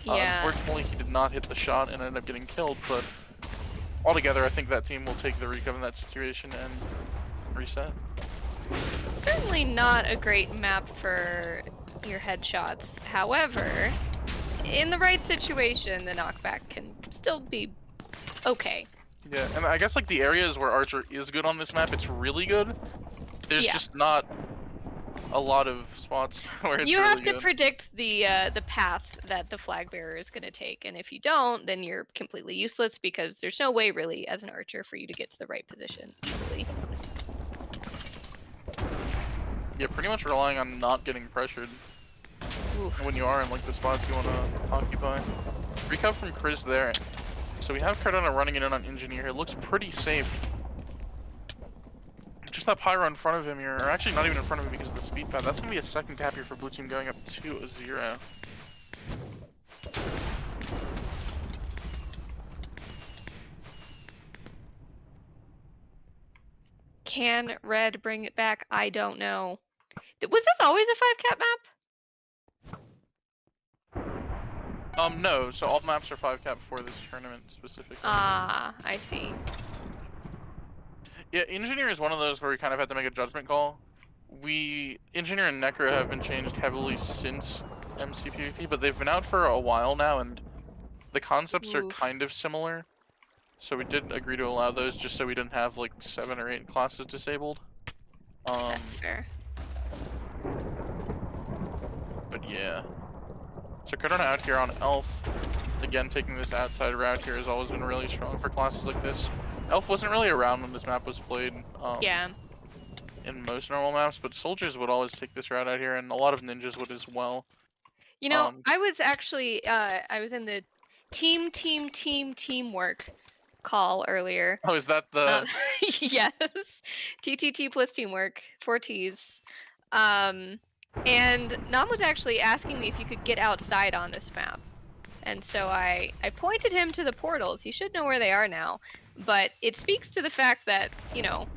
Yeah. Unfortunately, he did not hit the shot and ended up getting killed, but altogether, I think that team will take the recov in that situation and reset. Certainly not a great map for your headshots. However, in the right situation, the knockback can still be okay. Yeah, and I guess like the areas where Archer is good on this map, it's really good. There's Yeah. just not a lot of spots where it's You really have to good. predict the path that the flag bearer is going to take, and if you don't, then you're completely useless because there's no way really as an archer for you to get to the right position easily. Yeah, pretty much relying on not getting pressured Oof. when you are in like the spots you want to occupy. Recap from Chris there. So we have Cardona running in on Engineer. It looks pretty safe. Just that Pyro in front of him here, or actually not even in front of him because of the speed pad. That's going to be a second tap here for Blue Team going up 2-0. Can Red bring it back? I don't know. Was this always a 5-cap map? No, so all maps are 5-cap for this tournament specifically. Ah, I see. Yeah, Engineer is one of those where we kind of had to make a judgment call. Engineer and Necro have been changed heavily since MCPVP, but they've been out for a while now, and the concepts are Oof. kind of similar. So we did agree to allow those just so we didn't have like 7 or 8 classes disabled. That's fair. But yeah. So Cardona out here on Elf. Again, taking this outside route here has always been really strong for classes like this. Elf wasn't really around when this map was played. Yeah. In most normal maps, but soldiers would always take this route out here, and a lot of ninjas would as well. You know, I was actually I was in the teamwork call earlier. Oh, is that the? Yes, TTT plus teamwork, 4 T's. And Nam was actually asking me if you could get outside on this map. And so I pointed him to the portals. He should know where they are now. But it speaks to the fact that, you know,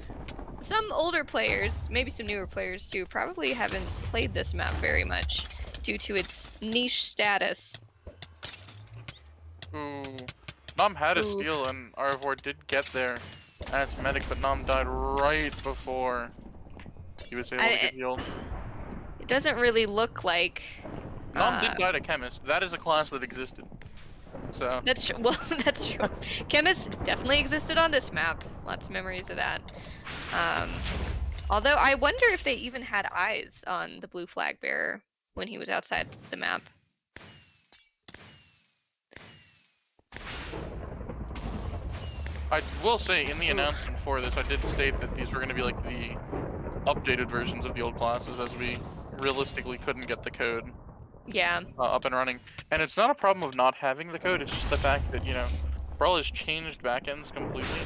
some older players, maybe some newer players too, probably haven't played this map very much due to its niche status. Ooh, Nom had a Oof. steal, and Arvor did get there as medic, but Nom died right before he was able to get healed. It doesn't really look like. Nom did die to Chemist. That is a class that existed. So. That's true. Well, that's true. Chemist definitely existed on this map. Lots of memories of that. Although I wonder if they even had eyes on the blue flag bearer when he was outside the map. I will say, in the announcement for this, I did state that these were going to be like the updated versions of the old classes, as we realistically couldn't get the code up and running. And it's not a problem of not having the code, it's just the fact that, you know, Brawl has changed backends completely,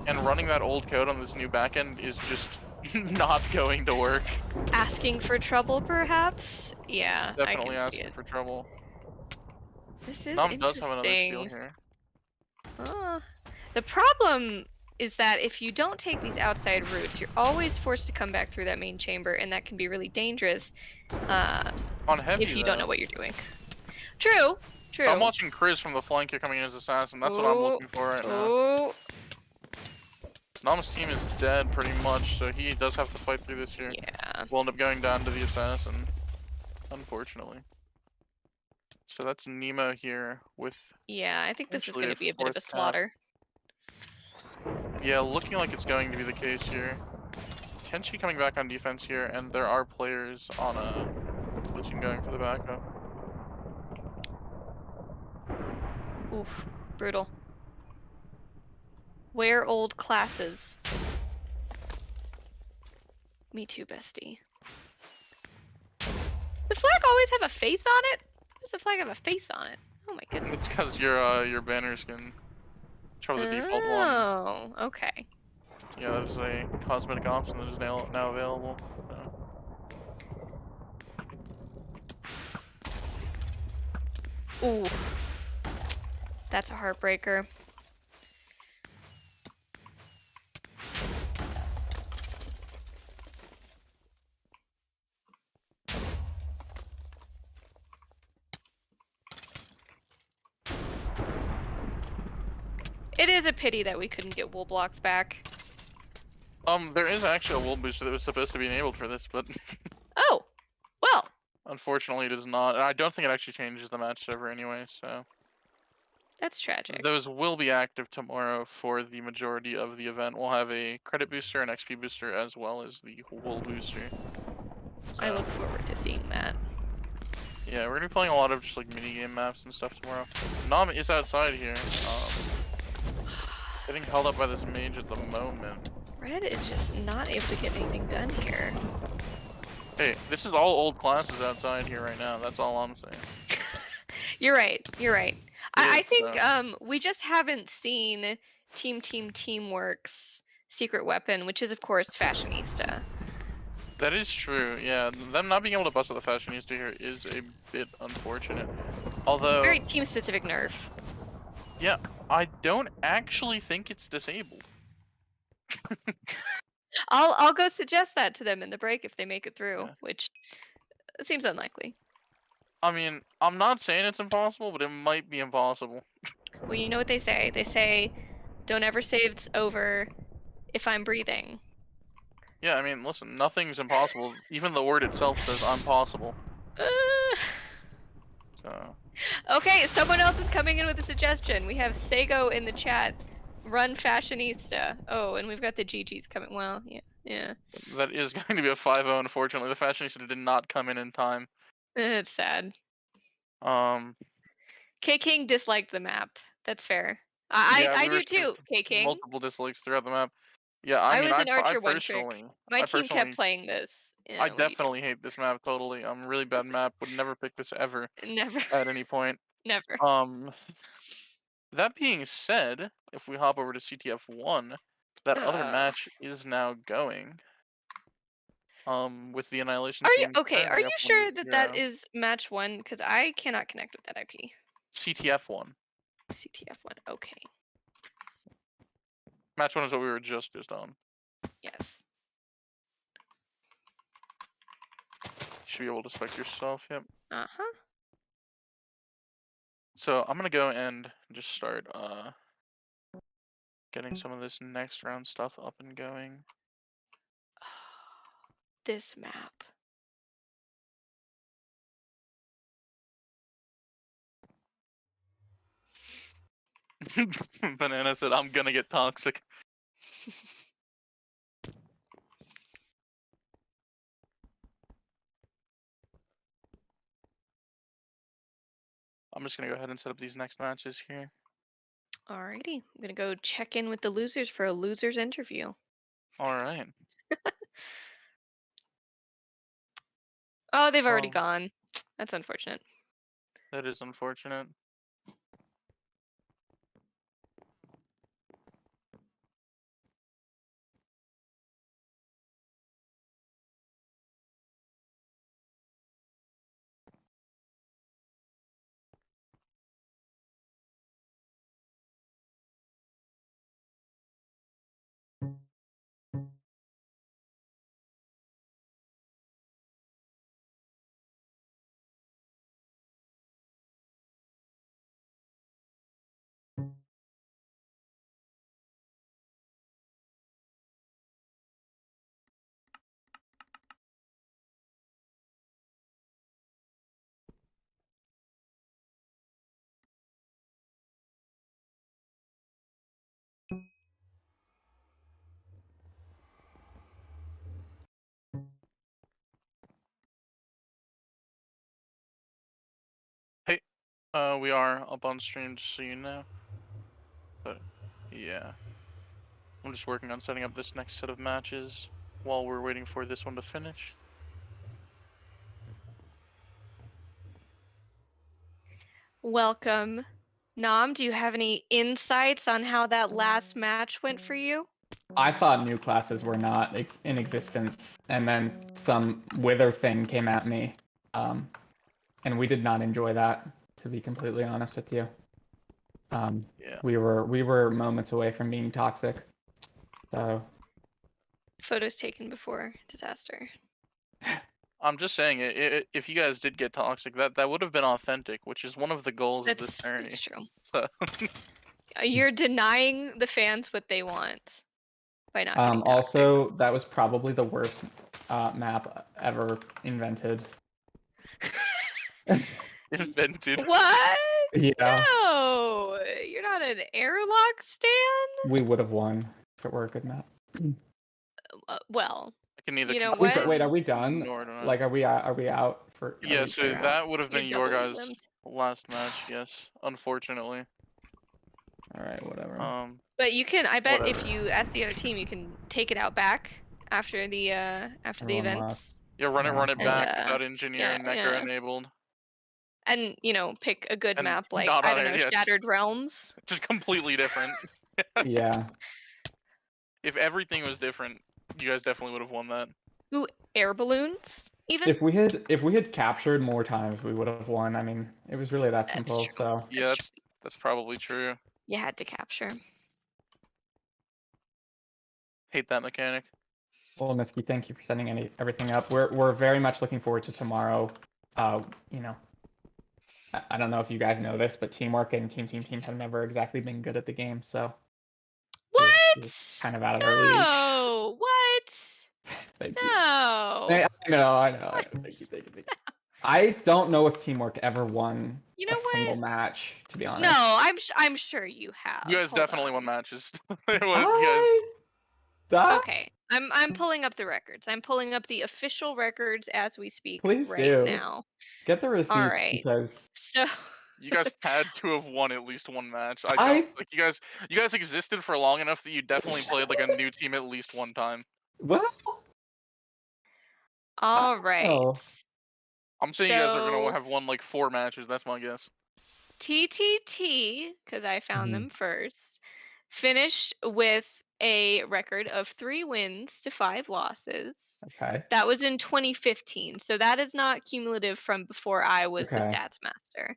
and running that old code on this new backend is just not going to work. Asking for trouble, perhaps? Yeah, Definitely I can asking see it. for trouble. This is Nom interesting. does have another steal here. The problem is that if you don't take these outside routes, you're always forced to come back through that main chamber, and that can be really dangerous On heavy, if you don't know what you're doing. True. So I'm watching Chris from the flank here coming in as assassin. That's what I'm looking for right now. Nam's team is dead pretty much, so he does have to fight through this here. Yeah. We'll end up going down to the assassin, unfortunately. So that's Nemo here with. Yeah, I think this is Actually, going to be a bit of a slaughter. Yeah, looking like it's going to be the case here. Tenchi coming back on defense here, and there are players on a blue team going for the backup. Oof, brutal. Wear old classes. Me too, bestie. The flag always have a face on it? Why does the flag have a face on it? Oh my goodness. It's because your banner skin. Probably the default one. Oh, okay. Yeah, that is a cosmetic option that is now available. So. Ooh. That's a heartbreaker. It is a pity that we couldn't get wool blocks back. There is actually a wool booster that was supposed to be enabled for this, but oh, well. Unfortunately, it is not. And I don't think it actually changes the match server anyway, so. That's tragic. Those will be active tomorrow for the majority of the event. We'll have a credit booster, an XP booster, as well as the wool booster. I So, look forward to seeing that. yeah, we're gonna be playing a lot of just like minigame maps and stuff tomorrow. Nam is outside here, getting held up by this mage at the moment. Red is just not able to get anything done here. Hey, this is all old classes outside here right now. That's all I'm saying. You're right. You're right. I is, think we just haven't seen Teamwork's secret weapon, which is of course Fashionista. That is true. Yeah, them not being able to bust out the Fashionista here is a bit unfortunate. Although, Very team-specific nerf. yeah, I don't actually think it's disabled. I'll go suggest that to them in the break if they make it through, Yeah. which seems unlikely. I mean, I'm not saying it's impossible, but it might be impossible. Well, you know what they say? They say, "Don't ever say it's over if I'm breathing." Yeah, I mean, listen, nothing's impossible. Even the word itself says impossible. So. Okay, someone else is coming in with a suggestion. We have Sego in the chat. Run Fashionista. Oh, and we've got the GGs coming. Well, yeah. That is going to be a 5-0, unfortunately. The Fashionista did not come in time. It's sad. K King disliked the map. That's fair. Yeah, I we do too, received K King. multiple dislikes throughout the map. Yeah, I I mean, was an I Archer one personally, trick. My team kept playing this. I definitely hate this map totally. Really bad map. Would never pick this ever Never. at any point. Never. That being said, if we hop over to CTF 1, that other match is now going. With the Annihilation Are you team. okay? Are you sure that 1-0. that is match 1? Because I cannot connect with that IP. CTF 1. CTF 1. Okay. Match 1 is what we were just on. Yes. You should be able to spec yourself. Yep. Uh-huh. So I'm gonna go and just start getting some of this next round stuff up and going. This map. Banana said, "I'm gonna get toxic." I'm just gonna go ahead and set up these next matches here. Alrighty. I'm gonna go check in with the losers for a losers interview. Alright. Oh, they've already gone. That's unfortunate. That is unfortunate. Hey, we are up on stream, just so you know. But yeah, I'm just working on setting up this next set of matches while we're waiting for this one to finish. Welcome. Nam, do you have any insights on how that last match went for you? I thought new classes were not in existence, and then some wither thing came at me, and we did not enjoy that, to be completely honest with you. Yeah. We were moments away from being toxic. So Photos taken before disaster. I'm just saying, if you guys did get toxic, that would have been authentic, which is one of the goals of this tourney. That's true. So. You're denying the fans what they want by not getting toxic. Also, that was probably the worst map ever invented. Invented. What? Yeah. No. on an airlock stand? We would have won if it were a good map. Well, I can neither you know confirm what? Wait, are we done? nor deny. Like, are we out for? are Yeah, we- so You're out. that would have been You're your double guys' elimed. last match. Yes, unfortunately. All right, whatever. But you can. I bet if Whatever. you ask the other team, you can take it out back after the Everyone left. events, Yeah, run Yeah, it and, back uh, without engineer yeah, and necker yeah. enabled. and pick a good And map like not I on don't it, know, yeah, Shattered Realms. Just completely different. yeah. If everything was different, you guys definitely would have won that. Ooh, air balloons even. If we had captured more times, we would have won. I mean, it was really that That's simple. true. So Yeah, that's probably true. You had to capture. Hate that mechanic. well, Misky, thank you for setting everything up. We're very much looking forward to tomorrow. You know, I don't know if you guys know this, but teamwork and team have never exactly been good at the game. So What? it's kind of out of our league. No. What? Thank you. No. I know. What? Thank you. I don't know if teamwork ever won You know a single what? match, to be honest. No, I'm sure you have. You guys Hold definitely on. won matches. You guys. Okay, I'm pulling up the records. I'm pulling up the official records as we speak Please right do. now. Get the receipts All right. because So You guys had to have won at least one match. I I- don't like you guys existed for long enough that you definitely played like a new team at least one time. well, all right. Oh. I'm saying you guys are So gonna have won like 4 matches, that's my guess. TTT, because I found Mhm. them first, finished with a record of 3 wins to 5 losses. Okay. That was in 2015, so that is not cumulative from before I was the Okay. stats master.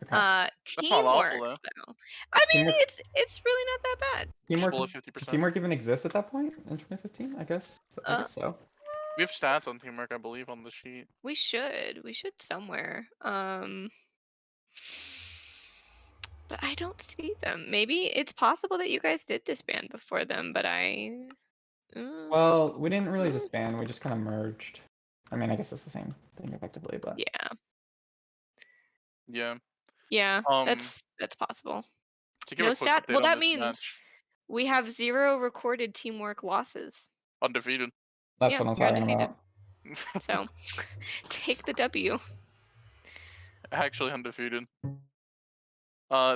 Okay. That's not awful, Teamwork, though. though. I mean, Teamwork- it's really not that bad. Just Teamwork. below Does 50%. teamwork even exist at that point in 2015? I guess. I Uh, guess so. We have stats on teamwork, I believe, on the sheet. We should somewhere. But I don't see them. Maybe it's possible that you guys did disband before them, but Well, we didn't really Mm. disband. We just kind of merged. I mean, I guess it's the same thing effectively, but yeah. Yeah. Yeah, Um, that's possible. To give No a quick stat. update Well, on that this means match, we have 0 recorded teamwork losses. undefeated. that's Yeah, what I'm you're talking undefeated. about. So take the W. Actually undefeated.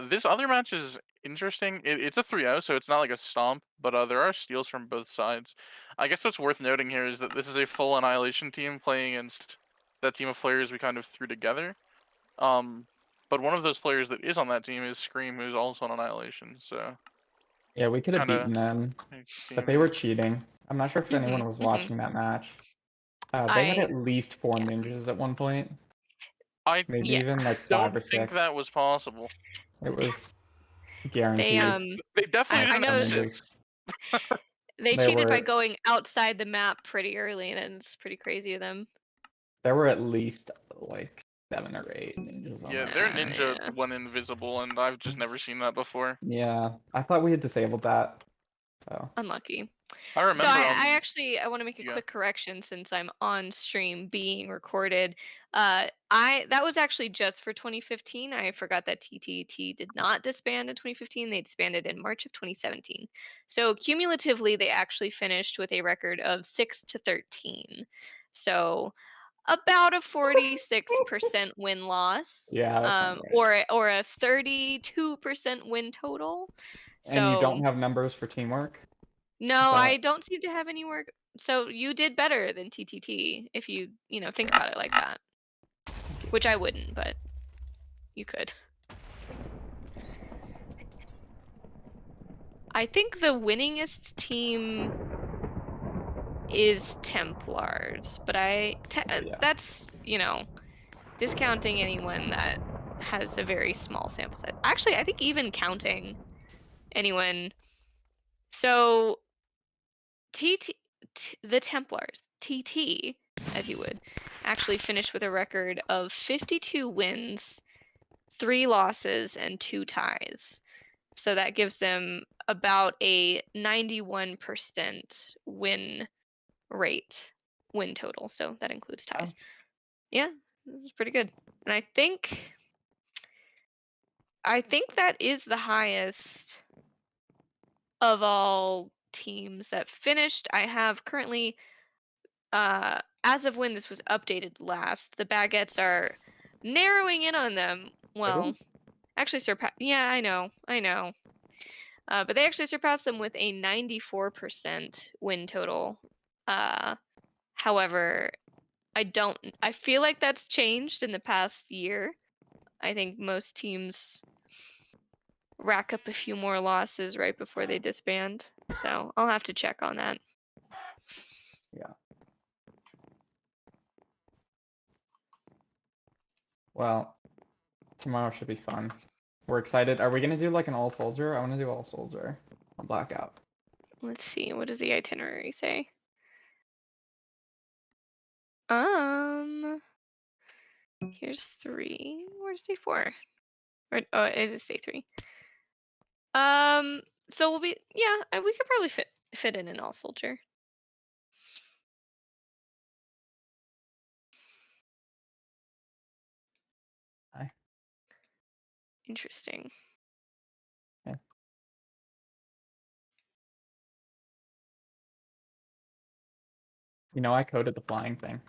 This other match is interesting. It's a 3-0, so it's not like a stomp, but there are steals from both sides. I guess what's worth noting here is that this is a full Annihilation team playing against that team of players we kind of threw together. But one of those players that is on that team is Scream, who's also on Annihilation, so Yeah, we could have kinda beaten them, makes the but team, they yeah. were cheating. I'm not sure if anyone was Mhm. watching that match. They had I at least 4 yeah. ninjas at one point. I Maybe Yeah. even like 5 don't or think 6. that was possible. It was They guaranteed. They definitely I didn't know have ninjas. 6. they They cheated by were going outside the map pretty early, and it's pretty crazy of them. there were at least like 7 or 8 ninjas on Yeah, that. their Oh, ninja yeah. went invisible, and I've just never seen that before. Yeah, I thought we had disabled that. So Unlucky. I So remember. I want to make a yeah. quick correction since I'm on stream being recorded. That was actually just for 2015. I forgot that TTT did not disband in 2015. They disbanded in March of 2017. So cumulatively, they actually finished with a record of 6-13. So about a 46% win loss. yeah, that sounds right. Or a 32% win total. And you don't So have numbers for teamwork? no, But I don't seem to have any work. So you did better than TTT if you think about it like that. Which I wouldn't, but you could. I think the winningest team is Templars, but yeah. that's, discounting anyone that has a very small sample size. Actually, I think even counting anyone. So the Templars, TT, as you would, actually finished with a record of 52 wins, 3 losses, and 2 ties. So that gives them about a 91% win rate, win total. So that includes ties. Yeah, this is pretty good. And I think I think that is the highest of all teams that finished. I have currently, as of when this was updated last, the Baguettes are narrowing in on them. Well, Really? actually yeah, I know. But they actually surpassed them with a 94% win total. However, I feel like that's changed in the past year. I think most teams rack up a few more losses right before they disband. So I'll have to check on that. Yeah. Well, tomorrow should be fun. We're excited. Are we gonna do like an all soldier? I want to do all soldier on Blackout. Let's see, what does the itinerary say? Here's 3. Where's day 4? Or, oh, it is day 3. So we'll be, yeah, we could probably fit in an all soldier. Hi. Interesting. You know, I coded the flying thing.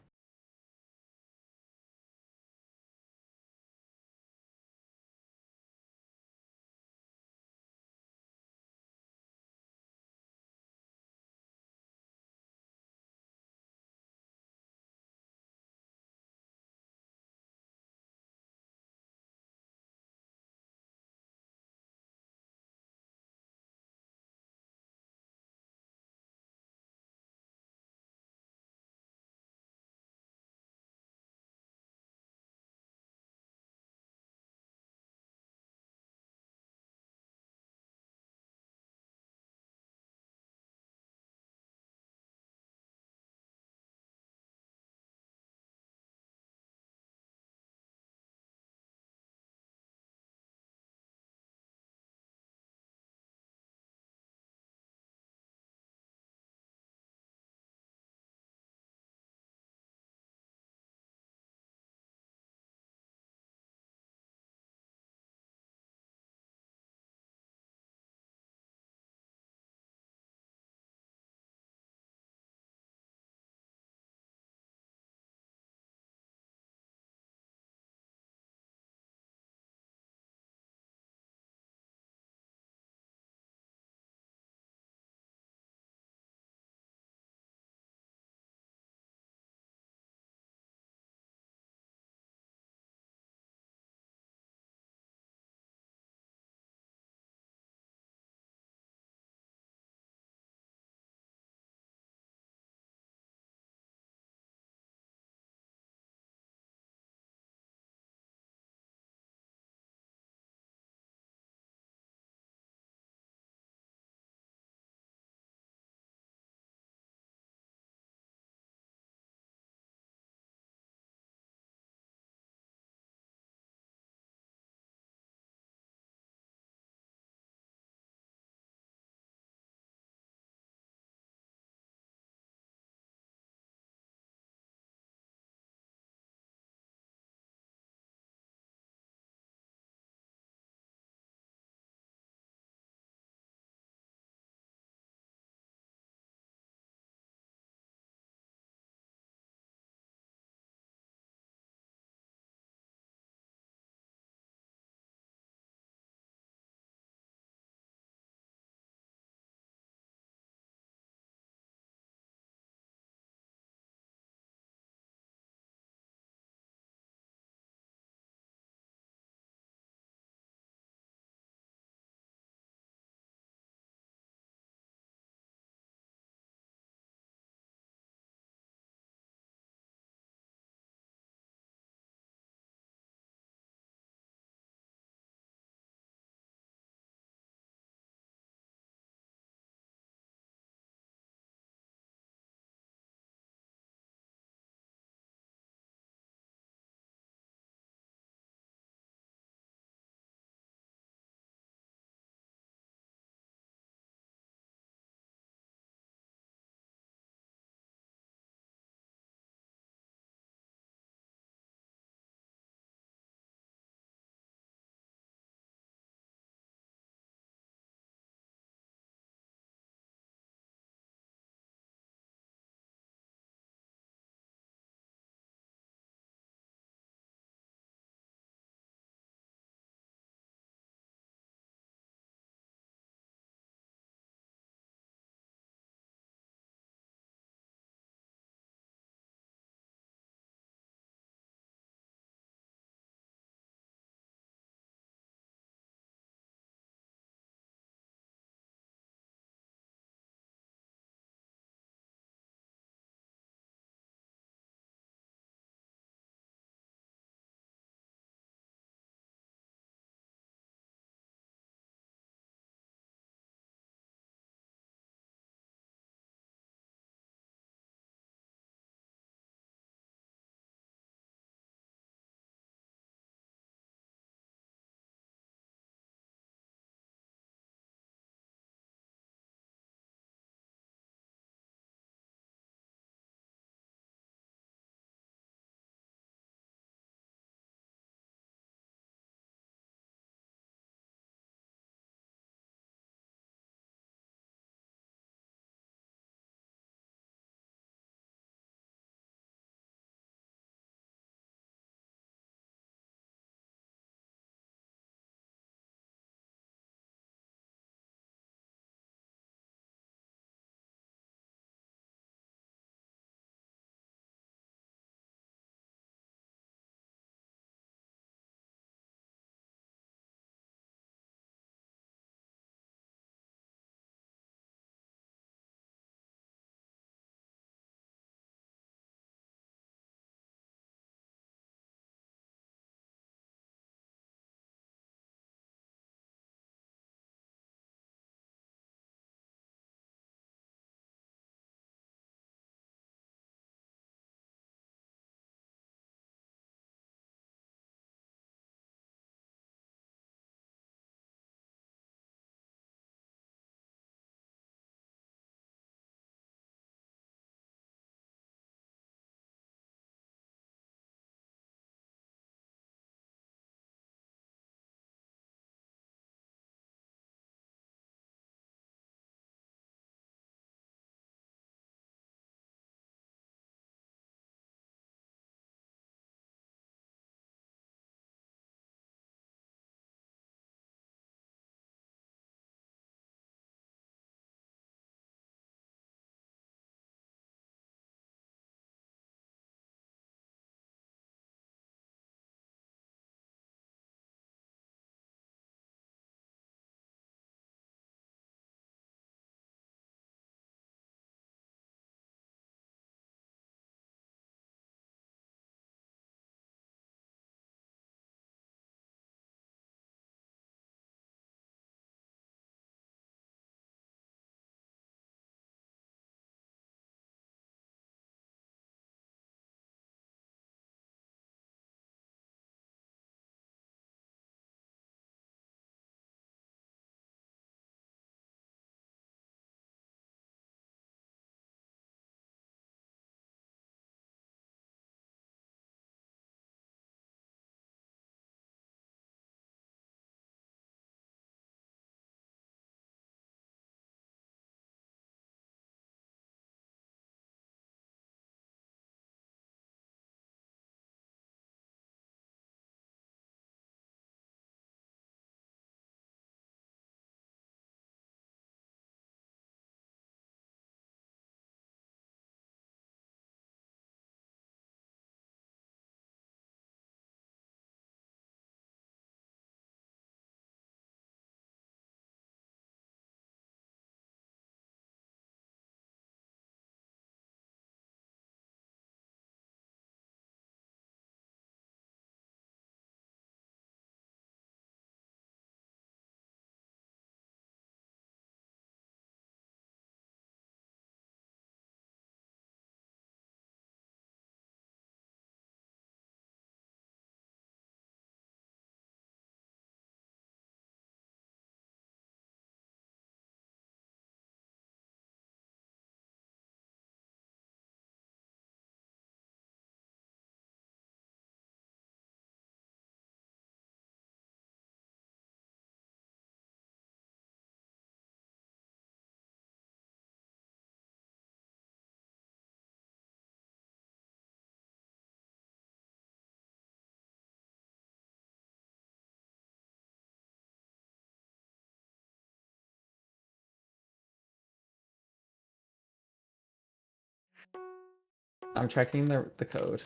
I'm checking the code.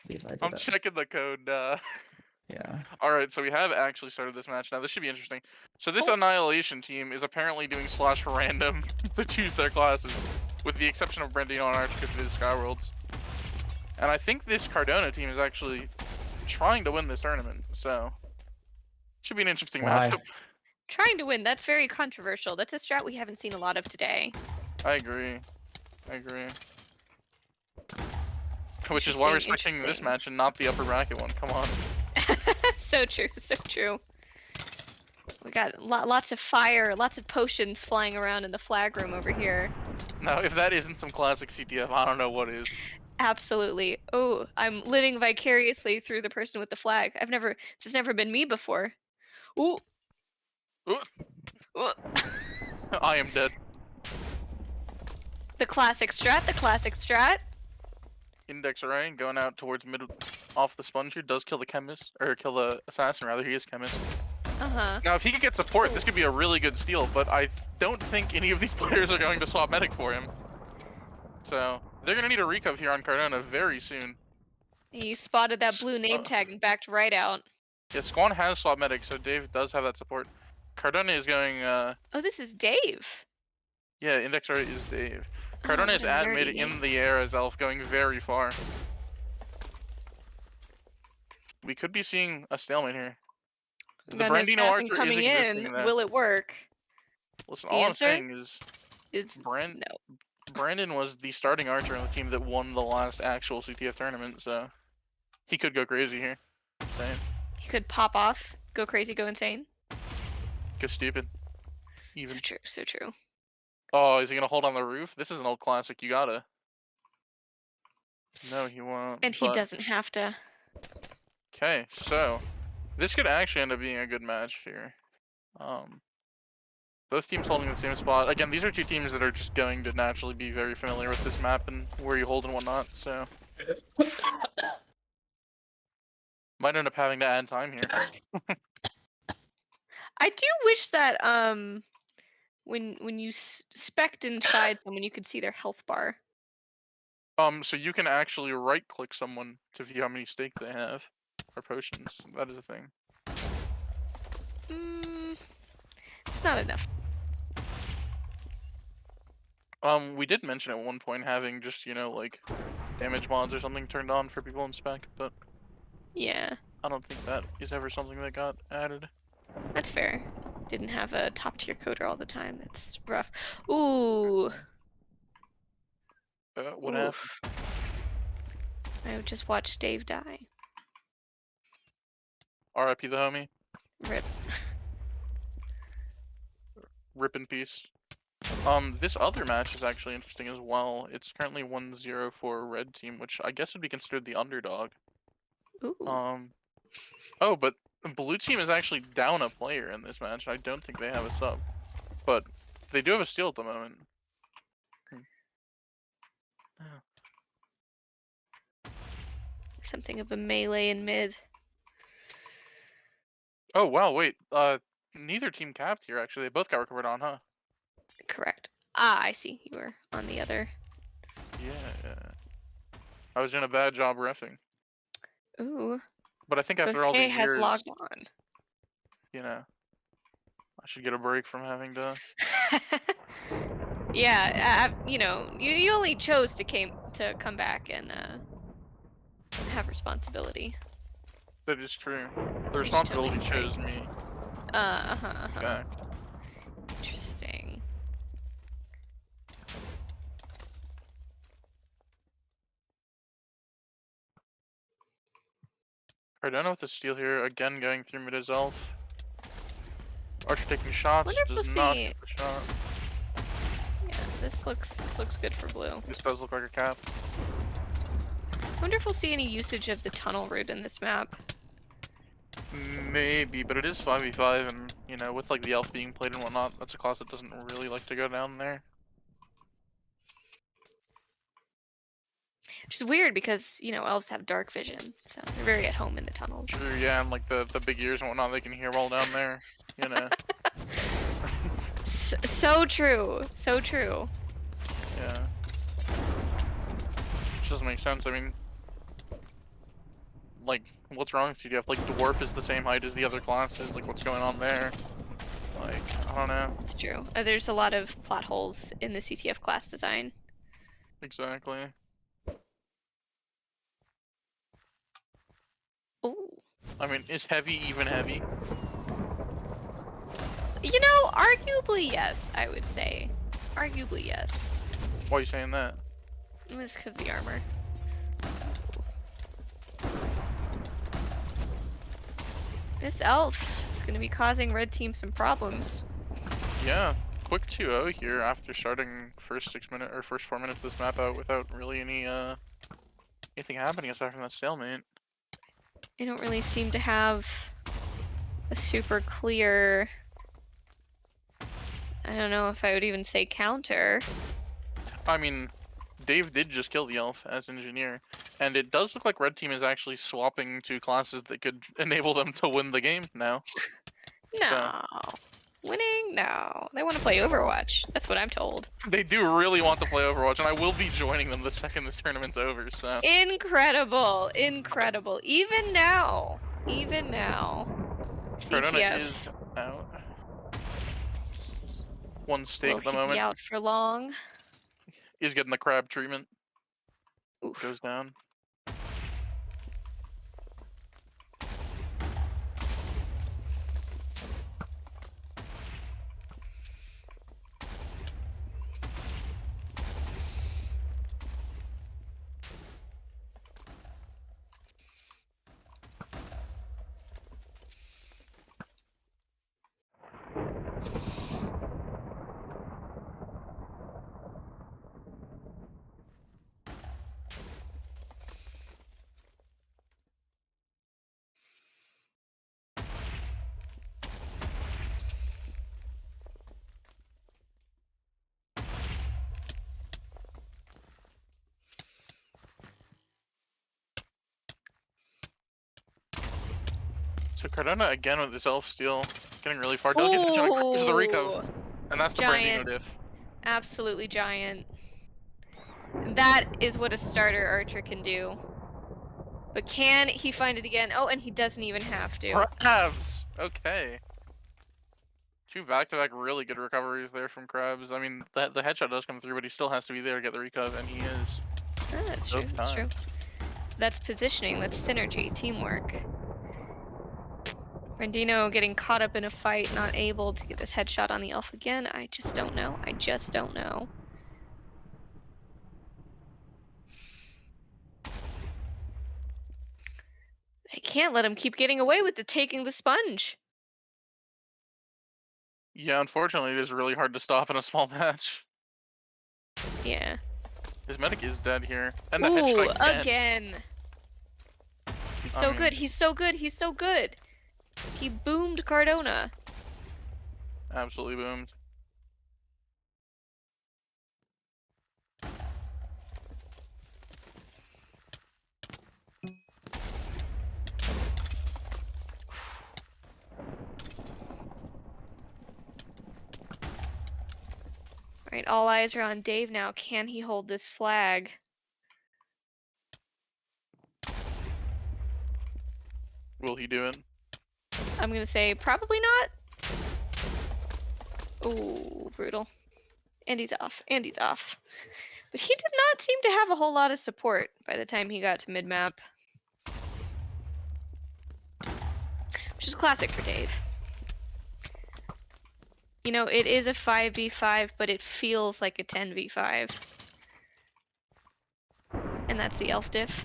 See if I did I'm it. checking the code. Yeah. Alright, so we have actually started this match now. This should be interesting. So this Oh. Annihilation team is apparently doing slash random to choose their classes, with the exception of Brandino and Arch because it is Skyworlds. And I think this Cardona team is actually trying to win this tournament, so should be an interesting Why? matchup. Trying to win, that's very controversial. That's a strat we haven't seen a lot of today. I agree. Which is why we're expecting this Interesting. match and not the upper bracket one. Come on. So true, so true. We got lots of fire, lots of potions flying around in the flag room over here. Now, if that isn't some classic CTF, I don't know what is. Absolutely. Oh, I'm living vicariously through the person with the flag. This has never been me before. Ooh. Ooh, Ooh. I am dead. The classic strat. Index array going out towards mid off the sponge here does kill the chemist, or kill the assassin rather. He is chemist. Uh-huh. Now, if he could get support, this could be a really good steal, but I don't think any of these players are going to swap medic for him. So, they're going to need a recov here on Cardona very soon. He spotted that blue name tag and backed right out. Yeah, Squan has swap medic, so Dave does have that support. Cardona is going, Oh, this is Dave. yeah, index array is Dave. Cardona is what a at nerdy mid name. in the air as Elf, going very far. We could be seeing a stalemate here. We The got an Brandino assassin Archer is coming existing in. there. Will it work? Listen, The all answer I'm saying is It's no. Brandon was the starting archer on the team that won the last actual CTF tournament, so he could go crazy here. I'm saying. He could pop off, go crazy, go insane. Go stupid. Even. So true, so true. Oh, is he gonna hold on the roof? This is an old classic. You gotta. No, he won't. And he doesn't have to. Okay, so this could actually end up being a good match here. Both teams holding the same spot. Again, these are two teams that are just going to naturally be very familiar with this map and where you hold and whatnot, so might end up having to add time here. I do wish that when you spec'd inside someone, you could see their health bar. So you can actually right-click someone to view how many stake they have, or potions. That is a thing. It's not enough. We did mention at one point having just, you know, like, damage mods or something turned on for people in spec, but Yeah, I don't think that is ever something that got added. that's fair. Didn't have a top tier coder all the time. That's rough. Ooh. What Oof. happened? I would just watch Dave die. RIP the homie. Rip. Rip in peace. This other match is actually interesting as well. It's currently 1-0 for red team, which I guess would be considered the underdog. Ooh. Oh, but blue team is actually down a player in this match. I don't think they have a sub, but they do have a steal at the moment. Something of a melee in mid. Oh wow, wait. Neither team capped here actually. They both got recovered on, huh? Correct. Ah, I see. You were on the other. Yeah. I was doing a bad job reffing. Ooh. But I think after Ghost all K these has years, logged on. you know, I should get a break from having to. Yeah, you know, you only chose to come back and have responsibility. That is true. The responsibility totally chose me. Uh-huh. Interesting. Cardona with the steal here, again going through mid as Elf. Archer taking shots, Wonder if does we'll not see- get the shot. Yeah, this looks good for blue. This does look like a cap. Wonder if we'll see any usage of the tunnel route in this map. Maybe, but it is 5v5 and, you know, with like the Elf being played and whatnot, that's a class that doesn't really like to go down there. Which is weird because, you know, elves have dark vision, so they're very at home in the tunnels. True, yeah, and like the big ears and whatnot, they can hear all down there, you know. So true. So true. Yeah. doesn't make sense. I mean, like, what's wrong with CTF? Like, Dwarf is the same height as the other classes. Like, what's going on there? Like, I don't know. It's true. There's a lot of plot holes in the CTF class design. Exactly. Ooh. I mean, is heavy even heavy? You know, arguably yes, I would say. Arguably yes. Why are you saying that? It's because of the armor. This elf is going to be causing red team some problems. Yeah, quick 2-0 here after starting first 4 minutes of this map out without really anything happening aside from that stalemate. They don't really seem to have a super clear, I don't know if I would even say counter. I mean, Dave did just kill the elf as engineer, and it does look like red team is actually swapping to classes that could enable them to win the game now. No. Winning? No. They want to play Overwatch. That's what I'm told. They do really want to play Overwatch, and I will be joining them the second this tournament's over, so... Incredible. Incredible. Even now. Even now. Cardona CTF. is out. One stake Will at the he moment. be out for long? He's getting the crab treatment. Oof. Goes down. So Cardona again with this elf steal, getting really far. Does get the cruise the recove, and that's the Giant. Brandino diff. Absolutely giant. That is what a starter archer can do. But can he find it again? Oh, and he doesn't even have to. Crabs! Okay. 2 back-to-back really good recoveries there from Crabs. I mean, the headshot does come through, but he still has to be there to get the recove, and he is. Oh, that's true. Both That's true. times. That's positioning. That's synergy. Teamwork. Brandino getting caught up in a fight, not able to get this headshot on the elf again. I just don't know. I just don't know. They can't let him keep getting away with the taking the sponge. Yeah, unfortunately, it is really hard to stop in a small match. Yeah. His medic is dead here, and the Ooh, headshot again. He's I so mean- good. He's so good. He's so good. He boomed Cardona. Absolutely boomed. Alright, all eyes are on Dave now. Can he hold this flag? Will he do it? I'm gonna say probably not. Ooh, brutal. And he's off. And he's off. But he did not seem to have a whole lot of support by the time he got to mid-map. Which is classic for Dave. You know, it is a 5v5, but it feels like a 10v5. And that's the elf diff.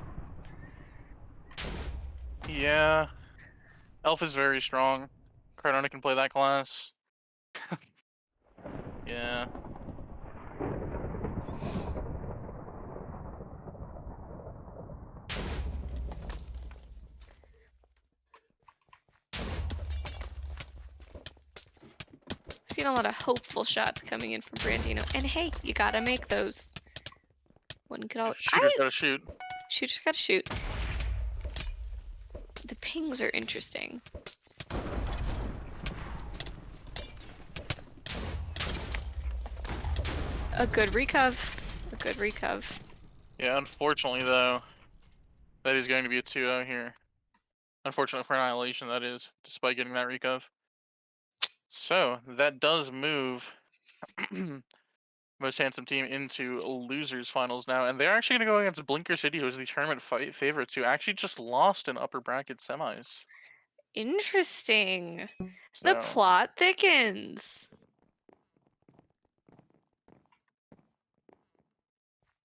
Yeah. Elf is very strong. Cardona can play that class. Yeah. Seen a lot of hopeful shots coming in from Brandino. And hey, you gotta make those. One could all Shooter's gotta shoot. Shooter's gotta shoot. The pings are interesting. A good recov. A good recov. Yeah, unfortunately though, that is going to be a 2-0 here. Unfortunately for Annihilation, that is, despite getting that recov. So, that does move Most Handsome Team into losers finals now, and they're actually going to go against Blinker City, who's the tournament favorites, who actually just lost in upper bracket semis. Interesting. The So, plot thickens.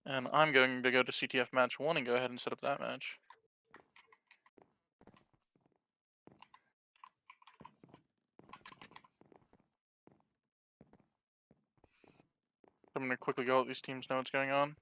and I'm going to go to CTF match 1 and go ahead and set up that match. I'm going to quickly go let these teams know what's going on.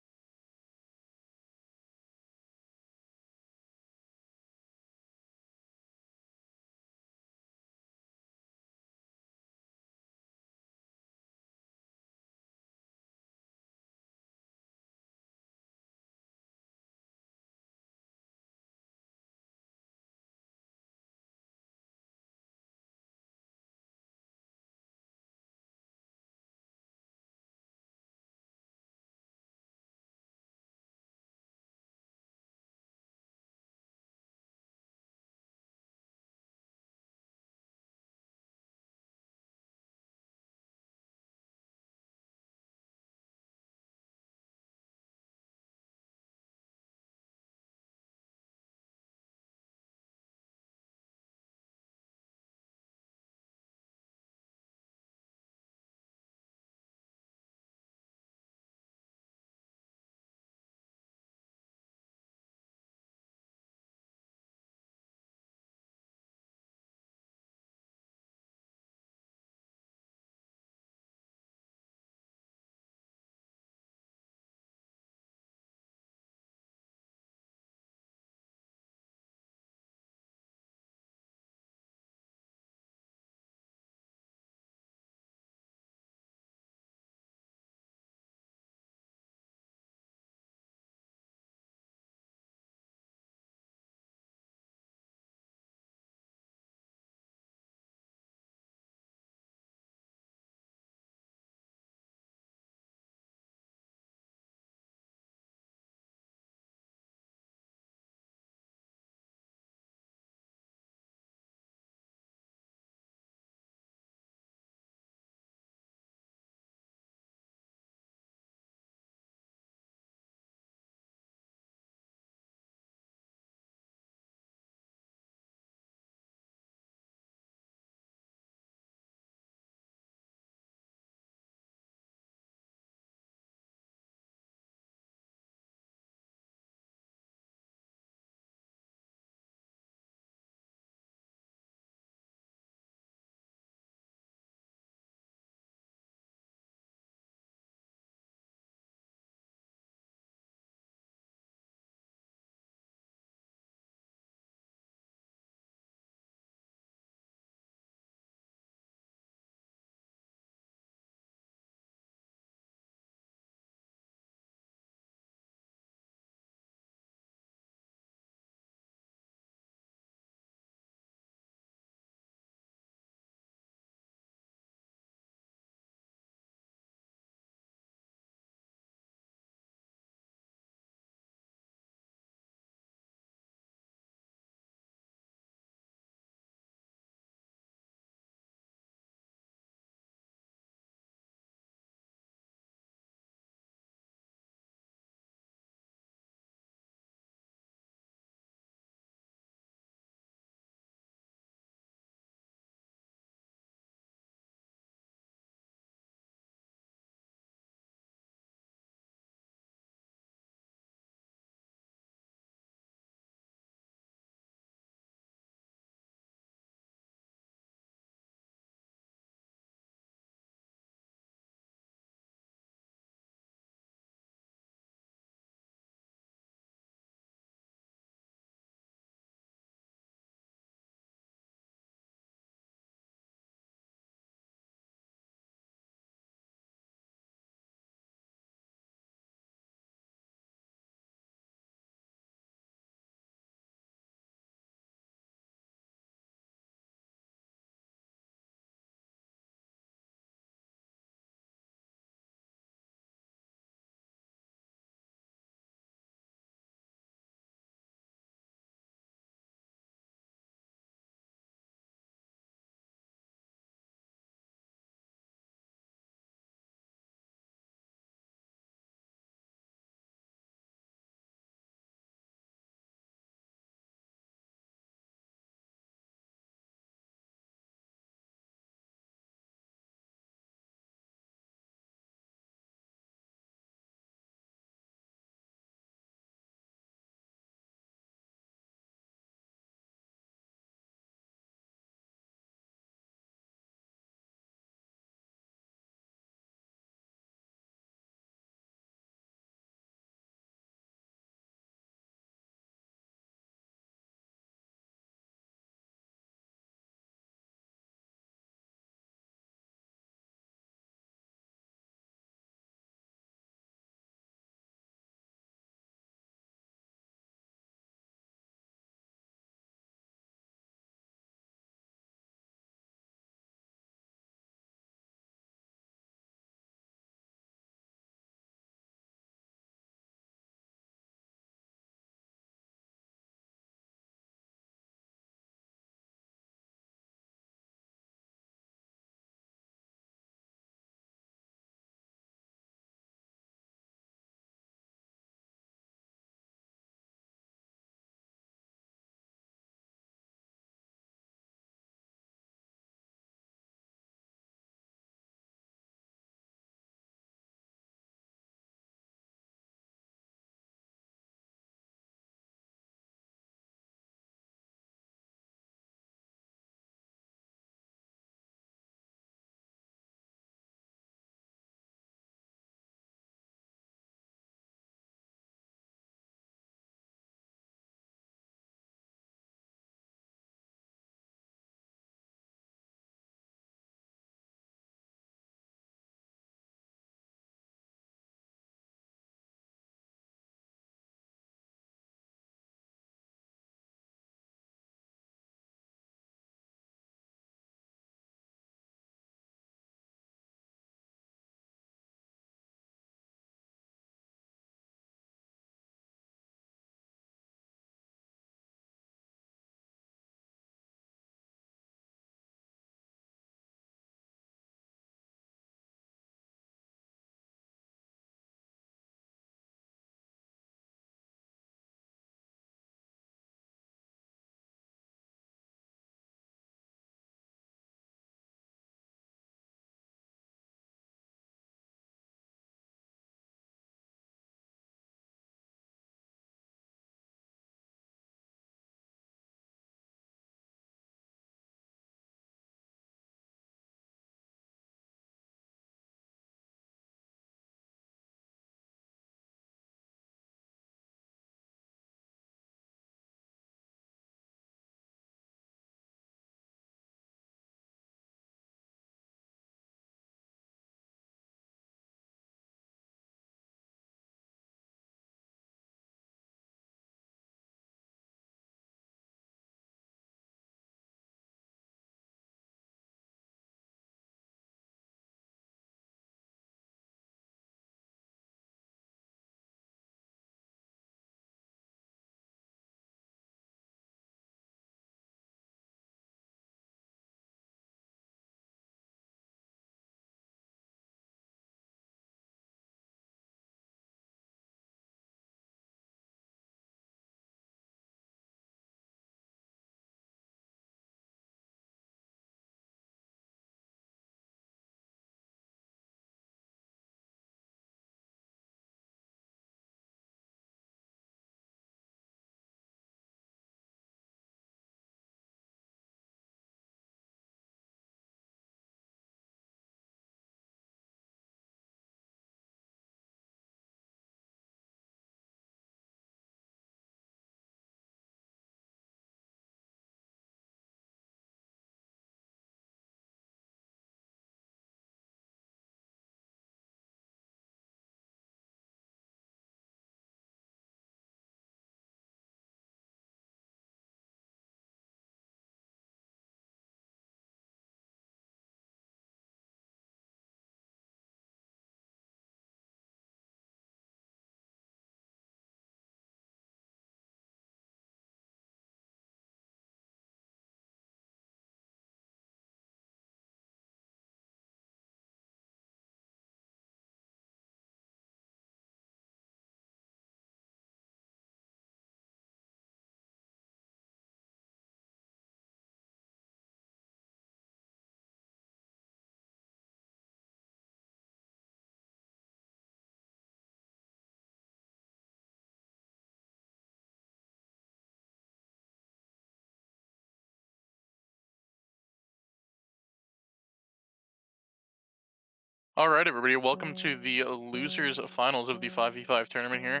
All right, everybody, welcome to the losers finals of the 5v5 tournament here.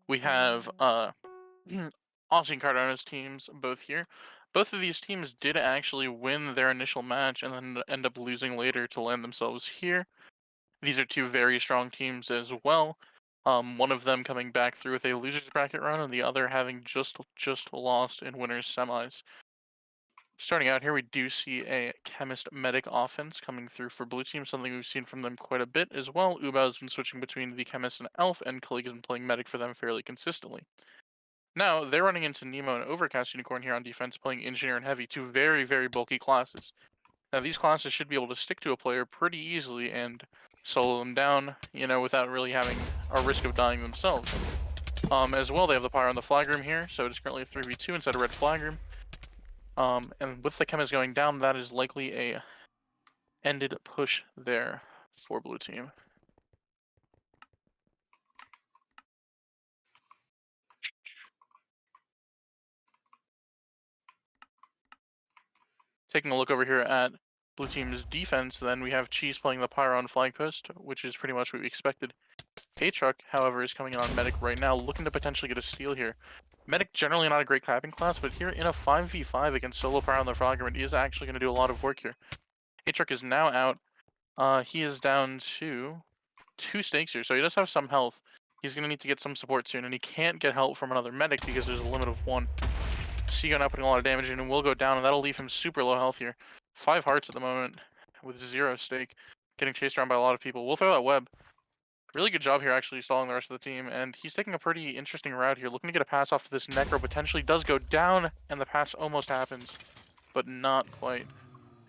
We have Aussie and Cardano's teams both here. Both of these teams did actually win their initial match and then end up losing later to land themselves here. These are two very strong teams as well. One of them coming back through with a losers bracket run, and the other having just lost in winners semis. Starting out here, we do see a Chemist Medic offense coming through for blue team, something we've seen from them quite a bit as well. Ubao has been switching between the Chemist and Elf, and Kalik has been playing Medic for them fairly consistently. Now, they're running into Nemo and Overcast Unicorn here on defense, playing Engineer and Heavy, two very, very bulky classes. Now, these classes should be able to stick to a player pretty easily and solo them down, without really having a risk of dying themselves. As well, they have the Pyre on the flag room here, so it is currently a 3v2 inside a red flag room. And with the Chemist going down, that is likely a ended push there for blue team. Taking a look over here at blue team's defense, then we have Cheese playing the Pyre on flag post, which is pretty much what we expected. Truck, however, is coming in on Medic right now, looking to potentially get a steal here. Medic generally not a great clapping class, but here in a 5v5 against solo Pyre on the flag room, he is actually going to do a lot of work here. Truck is now out. He is down to 2 stakes here, so he does have some health. He's going to need to get some support soon, and he can't get help from another medic because there's a limit of 1. Seago now putting a lot of damage in and will go down, and that'll leave him super low health here. 5 hearts at the moment with 0 stake, getting chased around by a lot of people. We'll throw that web. Really good job here actually stalling the rest of the team, and he's taking a pretty interesting route here, looking to get a pass off to this Necro. Potentially does go down, and the pass almost happens, but not quite.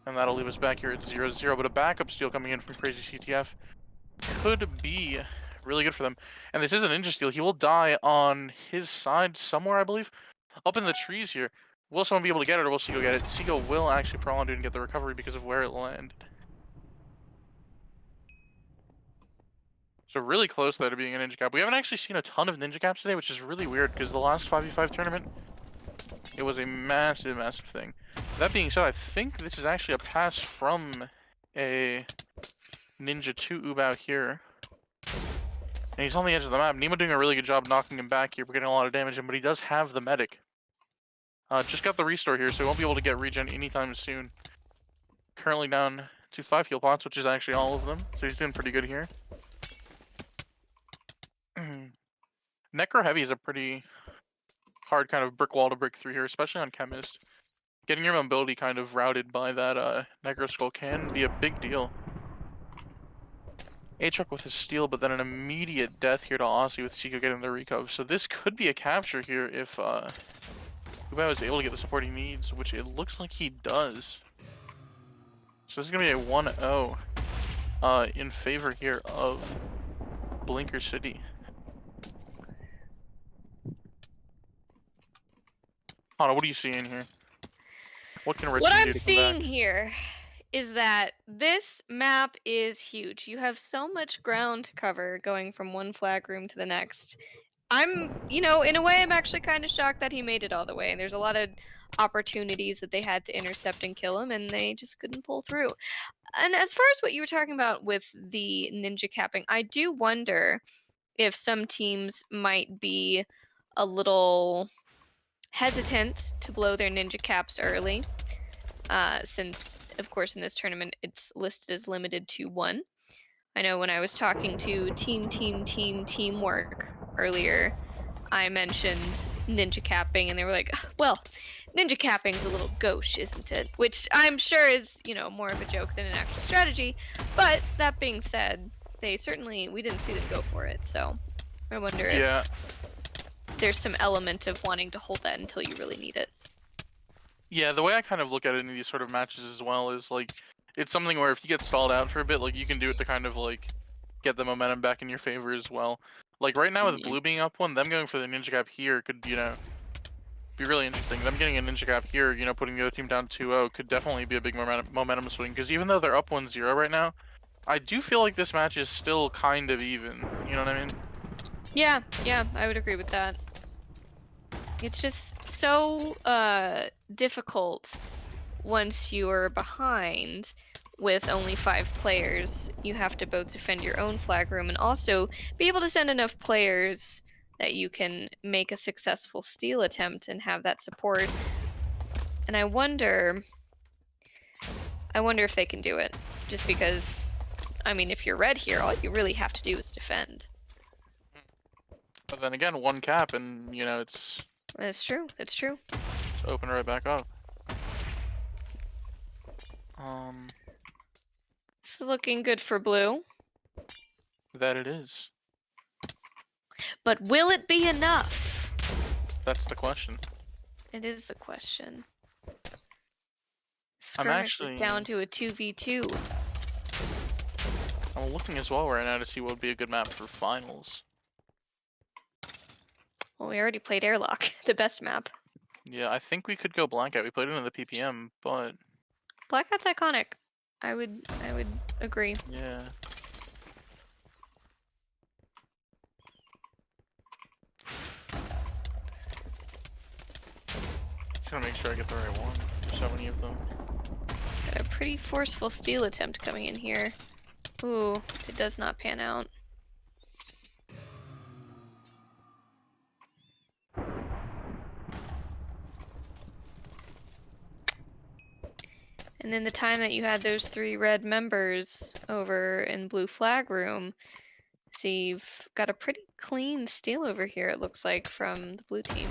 And that'll leave us back here at 0-0, but a backup steal coming in from Crazy CTF could be really good for them. And this is a ninja steal. He will die on his side somewhere, I believe. Up in the trees here. Will someone be able to get it, or will Seago get it? Seago will actually probably do and get the recovery because of where it landed. So really close there to being a ninja cap. We haven't actually seen a ton of ninja caps today, which is really weird because the last 5v5 tournament, it was a massive, massive thing. That being said, I think this is actually a pass from a ninja to Ubao here. And he's on the edge of the map. Nemo doing a really good job knocking him back here. We're getting a lot of damage in, but he does have the medic. Just got the restore here, so he won't be able to get regen anytime soon. Currently down to 5 heal pots, which is actually all of them. So he's doing pretty good here. Necro Heavy is a pretty hard kind of brick wall to break through here, especially on Chemist. Getting your mobility kind of routed by that Necro Skull can be a big deal. A-Truck with his steal, but then an immediate death here to Aussie with Seago getting the recov. So this could be a capture here if Ubao is able to get the support he needs, which it looks like he does. So this is going to be a 1-0 in favor here of Blinker City. Hana, what are you seeing here? What can Richmond do to come back? What I'm seeing here is that this map is huge. You have so much ground to cover going from one flag room to the next. In a way, I'm actually kind of shocked that he made it all the way. There's a lot of opportunities that they had to intercept and kill him, and they just couldn't pull through. And as far as what you were talking about with the ninja capping, I do wonder if some teams might be a little hesitant to blow their ninja caps early, since, of course, in this tournament, it's listed as limited to 1. I know when I was talking to teamwork earlier, I mentioned ninja capping, and they were like, well, ninja capping's a little gauche, isn't it? Which I'm sure is, more of a joke than an actual strategy. But that being said, we didn't see them go for it, so I wonder if there's some element of wanting to hold that until you really need it. Yeah, the way I kind of look at it in these sort of matches as well is, it's something where if you get stalled out for a bit, you can do it to kind of, get the momentum back in your favor as well. Right now with blue being up 1, them going for the ninja cap here could, be really interesting. Them getting a ninja cap here, putting the other team down 2-0 could definitely be a big momentum swing, because even though they're up 1-0 right now, I do feel like this match is still kind of even, you know what I mean? Yeah, I would agree with that. It's just so difficult once you're behind with only 5 players, you have to both defend your own flag room and also be able to send enough players that you can make a successful steal attempt and have that support. And I wonder if they can do it. Just because, I mean, if you're red here, all you really have to do is defend. But then again, one cap and, you know, it's That's true. That's true. just open right back up. This is looking good for blue. That it is. But will it be enough? That's the question. It is the question. Skirmish is down to a 2v2. I'm looking as well right now to see what would be a good map for finals. Well, we already played Airlock, the best map. Yeah, I think we could go Blackout. We played it in the PPM, but Blackout's iconic. I would agree. yeah. Just gotta make sure I get the right one. There's so many of them. Got a pretty forceful steal attempt coming in here. Ooh, it does not pan out. And in the time that you had those 3 red members over in blue flag room, see, you've got a pretty clean steal over here, it looks like, from the blue team.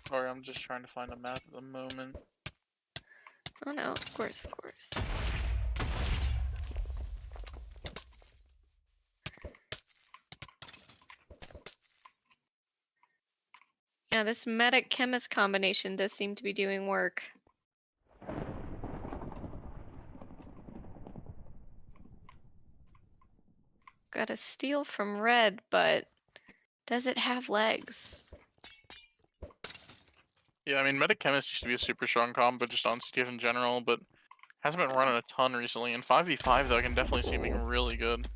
Sorry, I'm just trying to find a map at the moment. Oh no, of course, of course. Yeah, this medic chemist combination does seem to be doing work. Got a steal from red, but does it have legs? Yeah, I mean, Medic Chemist used to be a super strong combo just on CTF in general, but hasn't been running a ton recently. In 5v5 though, I can definitely see it being really good.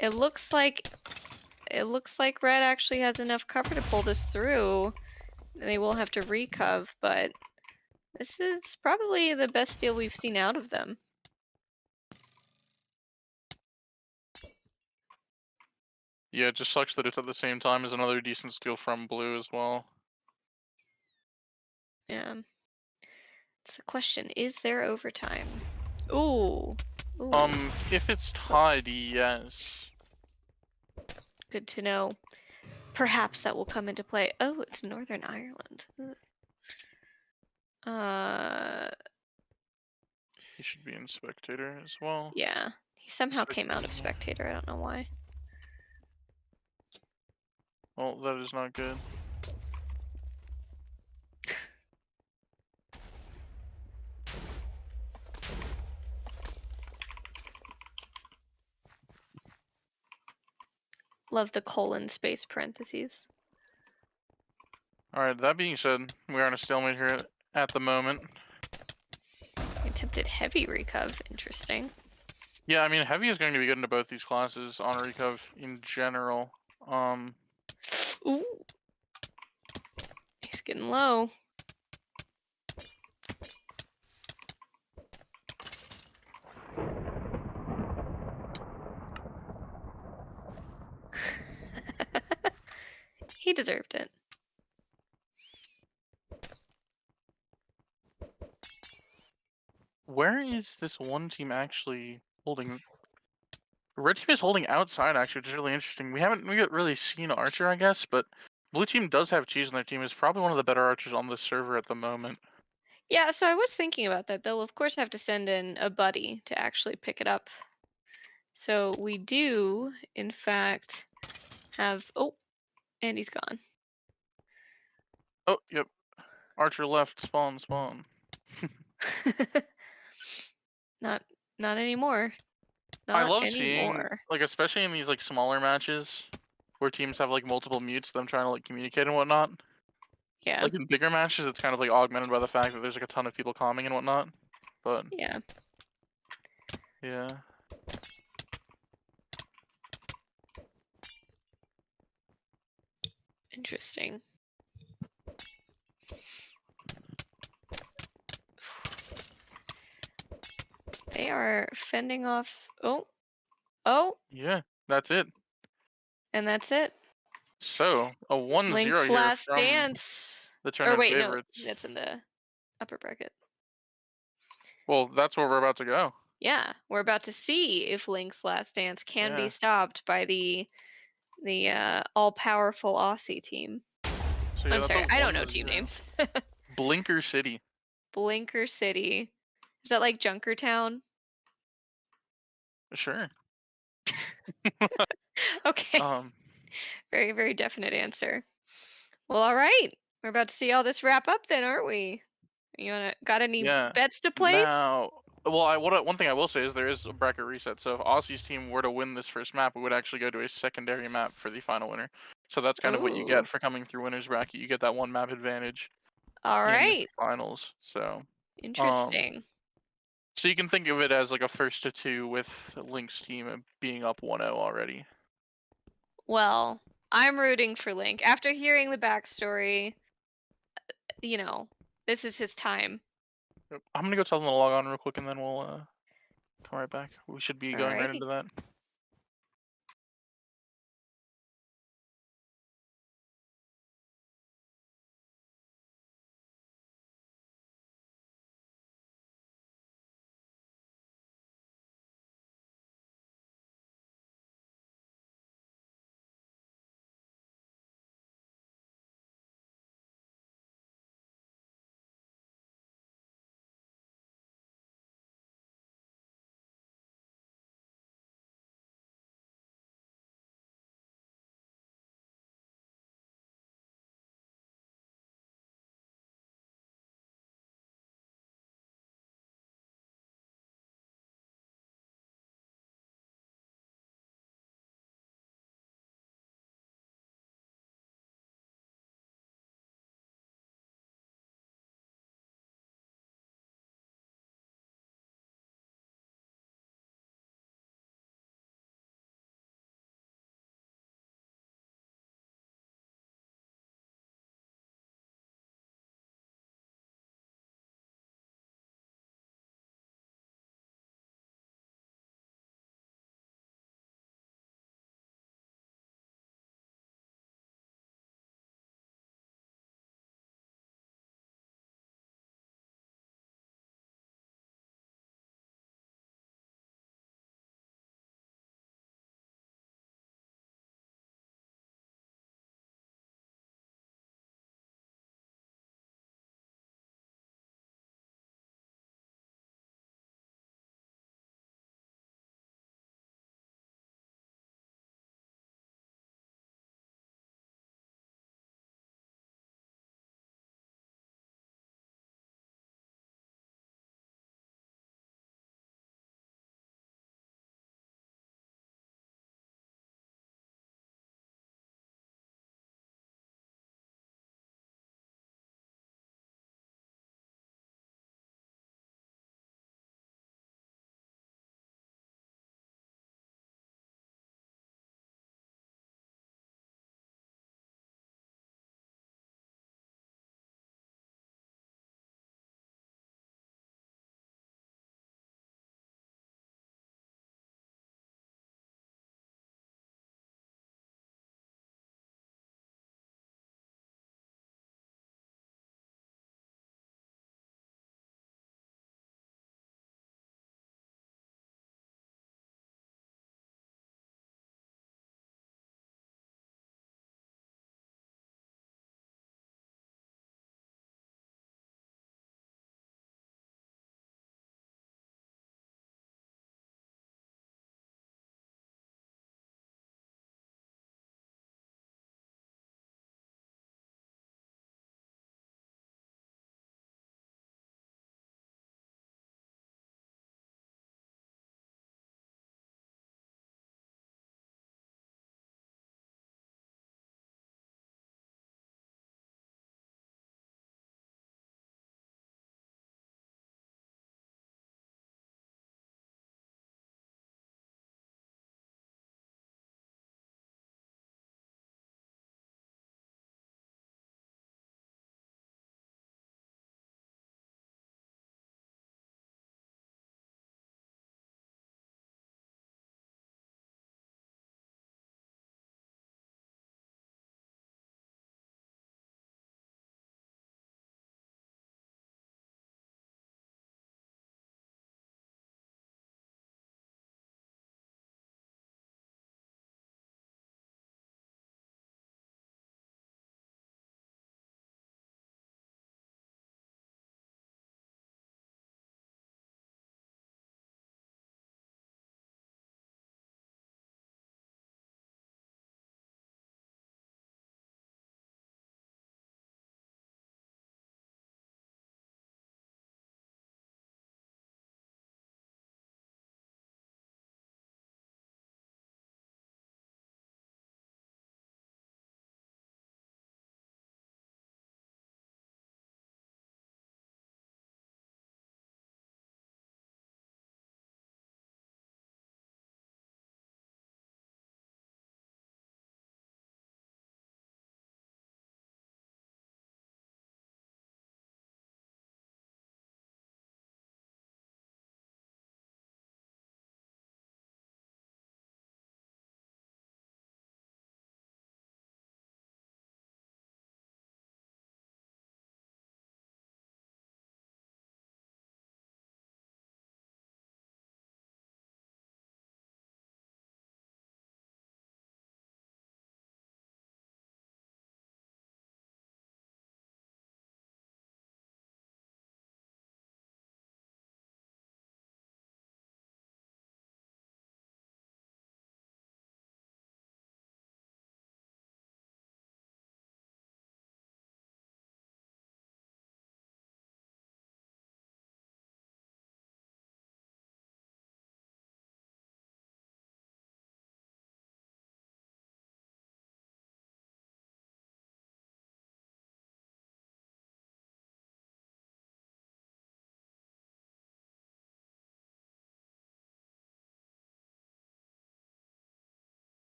It looks like red actually has enough cover to pull this through. They will have to recov, but this is probably the best deal we've seen out of them. Yeah, it just sucks that it's at the same time as another decent steal from blue as well. Yeah. It's the question, is there overtime? Ooh. Ooh. If it's tied, yes. Good to know. Perhaps that will come into play. Oh, it's Northern Ireland. He should be in Spectator as well. Yeah. He somehow came out of Spectator. I don't know why. Well, that is not good. Love the colon space parentheses. Alright, that being said, we are in a stalemate here at the moment. Attempted heavy recov. Interesting. Yeah, I mean, heavy is going to be good into both these classes on recov in general. Ooh. He's getting low. He deserved it. Where is this one team actually holding? Red team is holding outside, actually, which is really interesting. We haven't really seen Archer, I guess, but blue team does have Cheese on their team. Is probably one of the better archers on the server at the moment. Yeah, so I was thinking about that. They'll of course have to send in a buddy to actually pick it up. So we do, in fact, have. Oh, and he's gone. Oh, yep. Archer left. Spawn. Not anymore. I love anymore. seeing, like, especially in these like smaller matches where teams have like multiple mutes, them trying to like communicate and whatnot. Yeah. Like in bigger matches, it's kind of like augmented by the fact that there's like a ton of people calming and whatnot. But Yeah. yeah. Interesting. They are fending off. Oh, Yeah, that's it. and that's it. So a 1-0 Link's here last from dance. the Or tournament wait, no, favorites. that's in the upper bracket. Well, that's where we're about to go. Yeah, we're about to see if Link's last dance can be Yeah. stopped by the all-powerful Aussie team. So yeah, I'm that's sorry, a I don't know team 1-0. names. Blinker City. Blinker City. Is that like Junkertown? Sure. Okay. Very, very definite answer. Well, all right. We're about to see all this wrap up then, aren't we? Got any Yeah. bets to place? Now, well, one thing I will say is there is a bracket reset. So if Aussie's team were to win this first map, we would actually go to a secondary map for the final winner. So that's kind of what you Ooh. get for coming through winners bracket. You get that one map advantage All in right. finals. So Interesting. so you can think of it as like a first to two with Link's team being up 1-0 already. Well, I'm rooting for Link. After hearing the backstory, this is his time. I'm gonna go tell them to log on real quick, and then we'll come right back. We should be going right Alrighty. into that.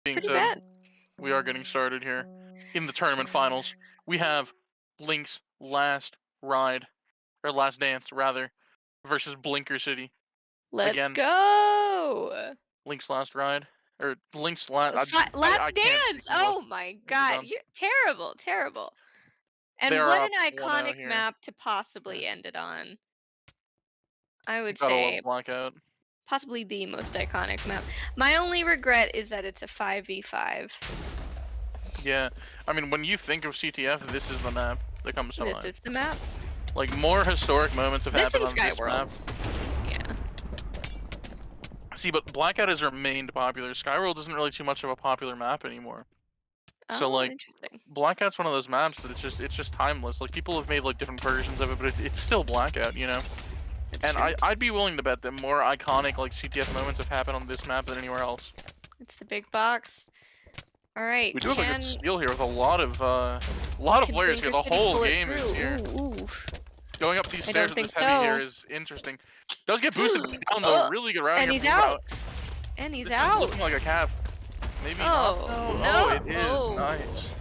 being Pretty said, bad. we are getting started here. In the tournament finals, we have Link's last ride, or last dance, rather, versus Blinker City. Let's Again. go. Link's last ride, or Link's last. Last I can't dance. speak English. Oh my Is it god, done? you're terrible, terrible. They And are what up an 1-0 iconic here. map to possibly end it on. I would Gotta say love Blackout. possibly the most iconic map. My only regret is that it's a 5v5. Yeah, I mean, when you think of CTF, this is the map that comes to This mind. is the map. Like, more historic moments have This happened and on this map. Skyworlds. Yeah. See, but Blackout has remained popular. Skyworld isn't really too much of a popular map anymore. So, Oh, like, interesting. Blackout's one of those maps that it's just timeless. Like, people have made like different versions of it, but it's still Blackout, you know. It's And true. I'd be willing to bet that more iconic like CTF moments have happened on this map than anywhere else. It's the big box. All right. We do have a good steal here with a lot of players here. The whole game is here. Ooh. Going up these I stairs don't with this think heavy so. here is interesting. Does get boosted down though. Really good routing. And here he's from out. And he's this out. is looking like a cap. Maybe not. Oh, though. no. Oh, it is. Oh. Nice.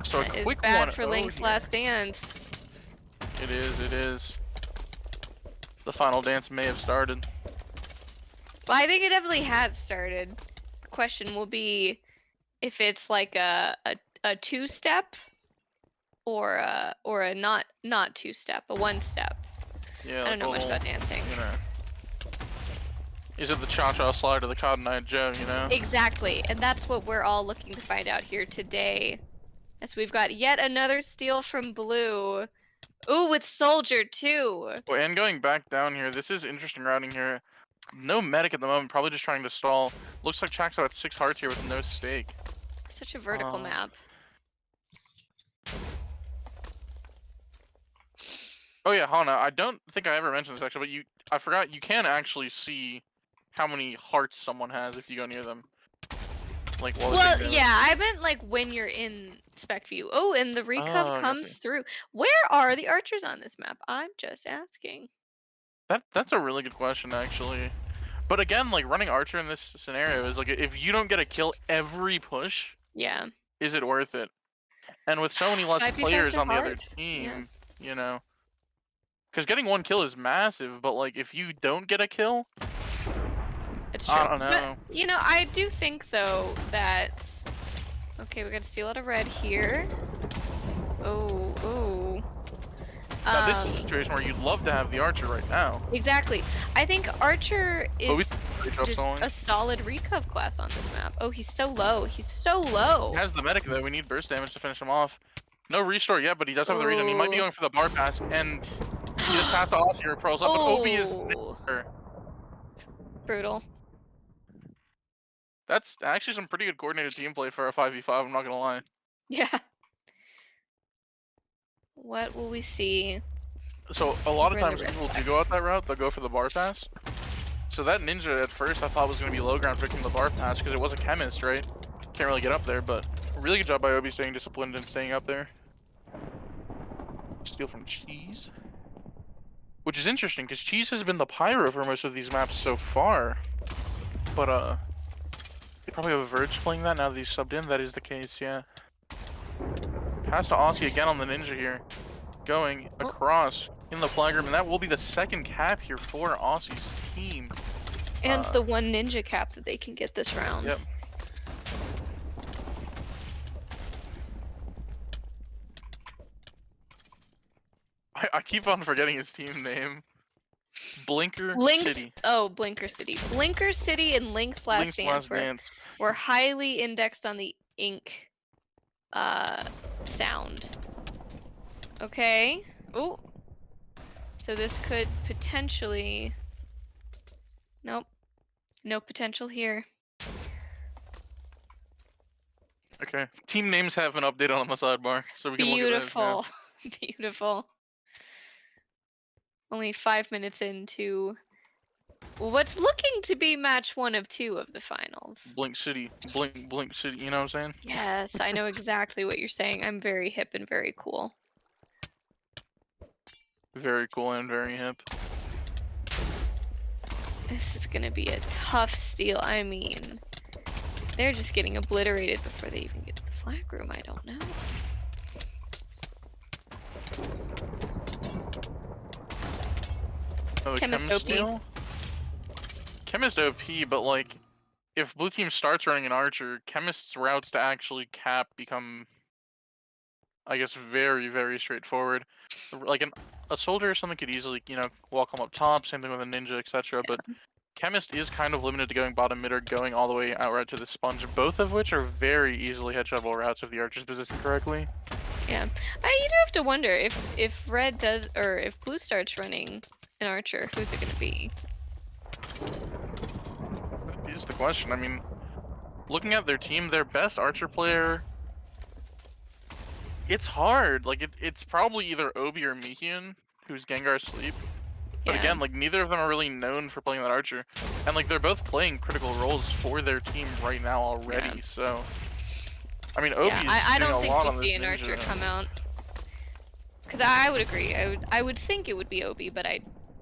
So a That is quick bad 1-0 for Link's here. last dance. It is. It is. The final dance may have started. Well, I think it definitely has started. The question will be if it's like a two-step or a not two-step, a one-step. Yeah. I don't know much about dancing. You know. Is it the cha-cha slide or the Cotton Eye Joe? You know. Exactly, and that's what we're all looking to find out here today. As we've got yet another steal from Blue. Ooh, with Soldier too. Well, and going back down here, this is interesting routing here. No medic at the moment, probably just trying to stall. Looks like Chaxo at 6 hearts here with no stake. Such a vertical map. Oh yeah, Hana, I don't think I ever mentioned this actually, but I forgot you can actually see how many hearts someone has if you go near them. Like while they're Well, doing yeah, I meant like when you're in spec view. Oh, and the recov I comes see. through. Where are the archers on this map? I'm just asking. That's a really good question actually. But again, like running Archer in this scenario is like if you don't get a kill every push, Yeah. is it worth it? And with so many less 5v5s players are on the other hard. team, you know. Because getting 1 kill is massive, but like if you don't get a kill, It's true. I don't know. But, you know, I do think though that okay, we gotta steal out of red here. Oh, oh. Now this is a situation where you'd love to have the Archer right now. Exactly. I think Archer But we is just just a solid recov class on this map. Oh, he's so low. He's so low. He has the medic though. We need burst damage to finish him off. No restore yet, but he does have the regen. He might be Ooh. going for the bar pass, and he just passed Aussie here, pearls up, but Obi is Oh. there. Brutal. That's actually some pretty good coordinated team play for a 5v5. I'm not gonna lie. Yeah. What will we see? So a lot of We're in the times red people do flag. go out that route. They'll go for the bar pass. So that ninja at first I thought was gonna be low ground picking the bar pass because it was a chemist, right? Can't really get up there, but really good job by Obi staying disciplined and staying up there. Steal from Cheese. Which is interesting, because Cheese has been the pyro for most of these maps so far. But, they probably have a Verge playing that now that he's subbed in. That is the case, yeah. Pass to Aussie again on the ninja here. Going across in the flag room, and that will be the second cap here for Aussie's team. And the one ninja cap that they can get this round. Yep. I keep on forgetting his team name. Blinker City. Oh, Blinker City. Blinker City and Link's Last Link's Dance Last were highly indexed on the ink sound. Okay. Oh. So this could potentially... Nope. No potential here. Okay. Team names have been updated on the sidebar, so we can look at those now. Beautiful. Beautiful. Only 5 minutes into what's looking to be match 1 of 2 of the finals. Blink City. Blink City, you know what I'm saying? Yes, I know exactly what you're saying. I'm very hip and very cool. Very cool and very hip. This is gonna be a tough steal. I mean, They're just getting obliterated before they even get to the flag room. I don't know. Oh, the Chemist Chemist OP. steal? Chemist OP, but like, if blue team starts running an archer, Chemist's routes to actually cap become, I guess, very, very straightforward. Like a soldier or something could easily, you know, walk him up top, same thing with a ninja, etc. But Chemist is kind of limited to going bottom mid or going all the way outright to the sponge, both of which are very easily headshotable routes if the archer's positioned correctly. Yeah, you do have to wonder if red does or if blue starts running an archer, who's it gonna be? That is the question. I mean, looking at their team, their best archer player, it's hard. Like it's probably either Obi or Mihyun, who's Gengar Sleep. But Yeah. again, like neither of them are really known for playing that archer, and like they're both playing critical roles for their team right now already. Yeah. So, I mean, Obi's I doing don't a think lot we on this see an archer ninja. come out. Cause I would agree. I would think it would be Obi, but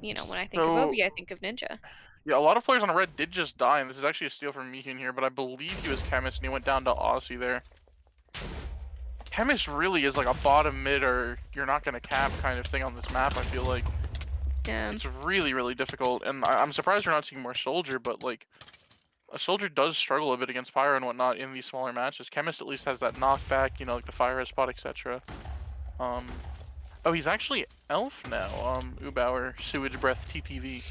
you know, when I think of So, Obi, I think of Ninja. yeah, a lot of players on red did just die, and this is actually a steal from Mihyun here, but I believe he was Chemist, and he went down to Aussie there. Chemist really is like a bottom mid or you're not gonna cap kind of thing on this map, I feel like. Yeah. It's really, really difficult, and I'm surprised we're not seeing more Soldier, but like, a Soldier does struggle a bit against Pyro and whatnot in these smaller matches. Chemist at least has that knockback, you know, like the fire spot, etc. Oh, he's actually Elf now, Ubauer, Sewage Breath, TTV.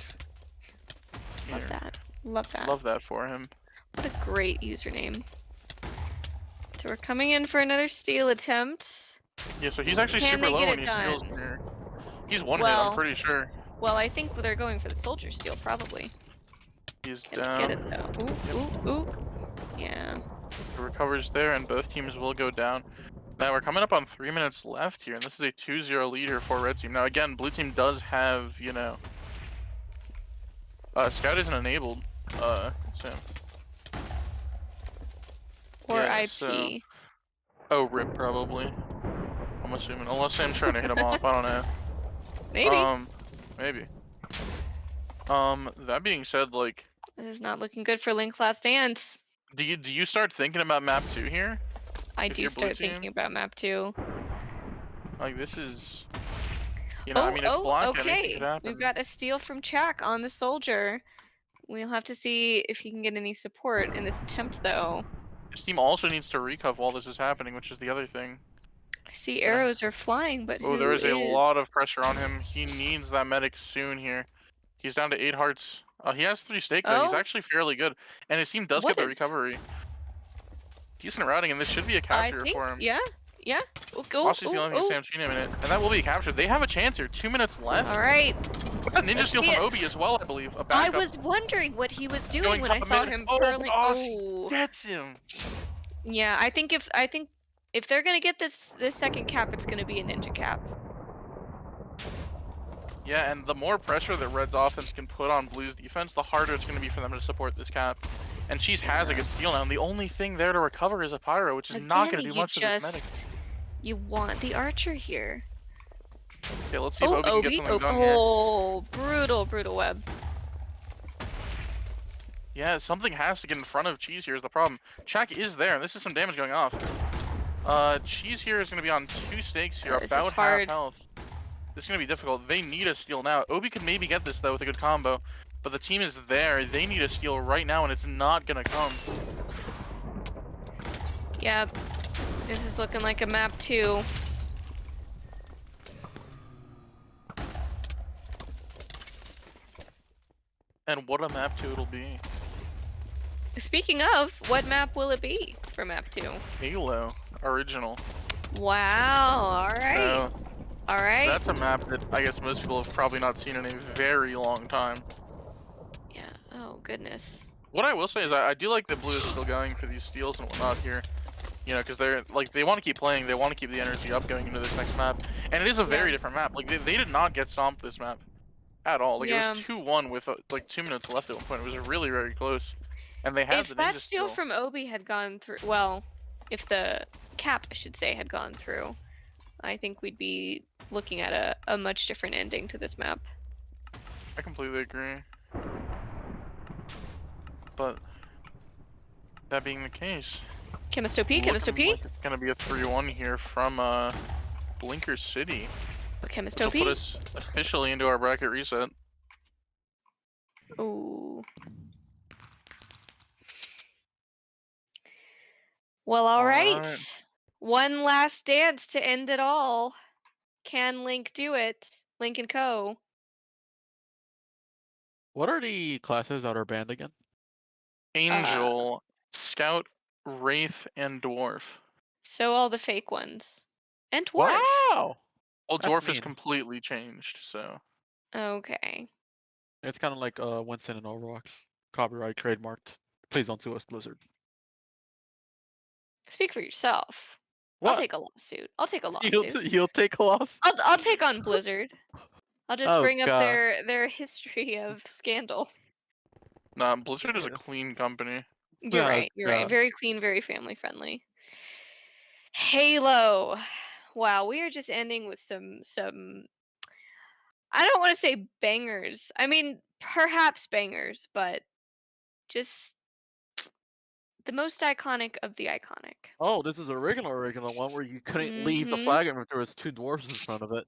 Love Here. that. Love that. Love that for him. What a great username. So we're coming in for another steal attempt. Yeah, so he's actually Can super they low get when it he steals done? here. He's one hit, Well- I'm pretty sure. Well, I think they're going for the soldier steal, probably. He's Can down. they get it though? Ooh. Yeah. The recovers there, and both teams will go down. Now we're coming up on 3 minutes left here, and this is a 2-0 lead here for red team. Now again, blue team does have, you know, scout isn't enabled, so. Or Yeah, IP. so- Oh, rip probably. I'm assuming, unless I'm trying to hit him off. I don't know. Maybe. Maybe. That being said, like, This is not looking good for Link's Last Dance. do you start thinking about map 2 here? I If do you're blue start thinking team? about map 2. Like, this is, you know, I mean, it's Oh, black. Anything okay. could happen. We've got a steal from Chak on the soldier. We'll have to see if he can get any support in this attempt, though. His team also needs to recov while this is happening, which is the other thing. I see arrows are flying, but Oh, who there is a lot of is- pressure on him. He needs that medic soon here. He's down to 8 hearts. He has 3 stake though. He's Oh. actually fairly good, and his team does What get the is- recovery. Decent routing, and this should be a I capture think, for him. yeah. Oh, go. Aussie's the only thing Sam's in a minute, and that will be a capture. They have a chance here. 2 minutes left. All right. That's a ninja Let's steal see from it. Obi as well, I believe. A I backup. was wondering what he was doing Going when I top of saw mid. him Oh, curling. Aussie Oh. gets him. Yeah, I think if they're gonna get this second cap, it's gonna be a ninja cap. Yeah, and the more pressure that Red's offense can put on Blue's defense, the harder it's going to be for them to support this cap. And Cheese has a good steal now, and the only thing there to recover is a Pyro, which is not going to do much for this medic. You want the archer here. Okay, let's see if Obi can get something done here. Oh, brutal web. Yeah, something has to get in front of Cheese here is the problem. Chak is there, and this is some damage going off. Cheese here is going to be on 2 stakes here, Oh, this is about half hard. health. This is going to be difficult. They need a steal now. Obi could maybe get this, though, with a good combo. But the team is there. They need a steal right now, and it's not going to come. Yep. This is looking like a map 2. And what a map 2 it'll be. Speaking of, what map will it be for map 2? Halo. Original. Wow, alright. So, Alright. that's a map that I guess most people have probably not seen in a very long time. Yeah, oh goodness. What I will say is I do like that Blue is still going for these steals and whatnot here. You know, because they're like they want to keep playing, they want to keep the energy up going into this next map, and it is a very Yeah. different map. Like they did not get stomped this map at all. Like Yeah. it was 2-1 with like 2 minutes left at one point. It was really very close, and they had If the that ninja steal from Obi had gone through, well, if the cap, I should say, had gone through, I think we'd be looking at a much different ending to this map. I completely agree. But That being the case, Chemisto P, Chemisto looking P. like it's gonna be a 3-1 here from Blinker City. This Chemisto will put P. us officially into our bracket reset. Ooh. Well, all right. Alright. One last dance to end it all. Can Link do it? Link and Co. What are the classes that are banned again? Angel, Scout, Wraith, and Dwarf. So all the fake ones. And Dwarf. Wow! Well, That's Dwarf is mean. completely changed, so. Okay. It's kind of like Winston and Overwatch. Copyright trademarked. Please don't sue us, Blizzard. Speak for yourself. What? I'll take a lawsuit. I'll take a You'll, lawsuit. you'll take a loss? I'll take on Blizzard. I'll just Oh, bring up God. their history of scandal. Nah, Blizzard is a Yeah. clean company. You're Oh, right. You're right. God. Very clean, very family friendly. Halo. Wow, we are just ending with some I don't want to say bangers. I mean, perhaps bangers, but just the most iconic of the iconic. Oh, this is original one where you couldn't leave the Mhm. flag if there was 2 dwarves in front of it.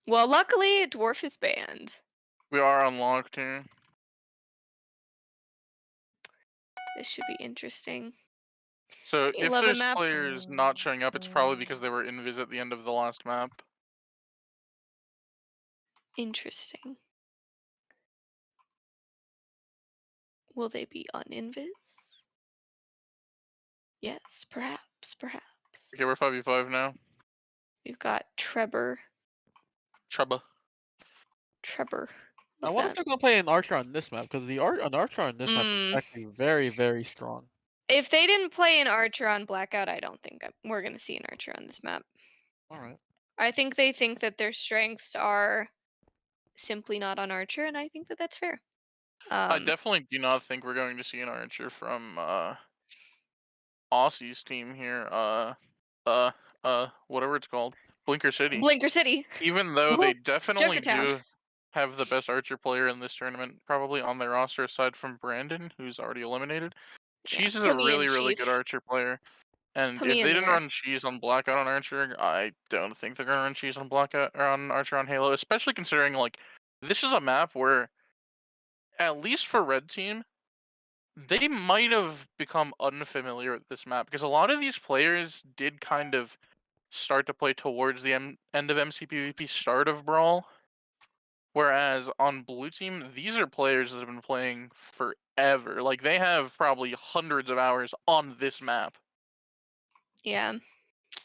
Well, luckily, Dwarf is banned. We are unlocked here. This should be interesting. So You if love a there's map? players not showing up, it's probably because they were invis at the end of the last map. Interesting. Will they be on invis? Yes, perhaps, perhaps. Okay, we're 5v5 now. We've got Trevor. Trouble. I with wonder if that. they're gonna play an archer on this map, because an archer on this map is Mm. actually very, very strong. If they didn't play an Archer on Blackout, I don't think we're going to see an Archer on this map. Alright. I think they think that their strengths are simply not on Archer, and I think that that's fair. I definitely do not think we're going to see an archer from Aussie's team here. Whatever it's called, Blinker City. Blinker City. Even though they definitely Jokertown. do have the best archer player in this tournament, probably on their roster aside from Brandon, who's already eliminated. Cheese is put a me in, really, really good Chief. archer player. And Put if me in they didn't there. run cheese on Blackout on Archer, I don't think they're gonna run cheese on Blackout or on Archer on Halo, especially considering like this is a map where, at least for Red Team, they might have become unfamiliar with this map because a lot of these players did kind of start to play towards the end of MCPVP, start of Brawl. Whereas on Blue Team, these are players that have been playing forever. Like they have probably hundreds of hours on this map. Yeah.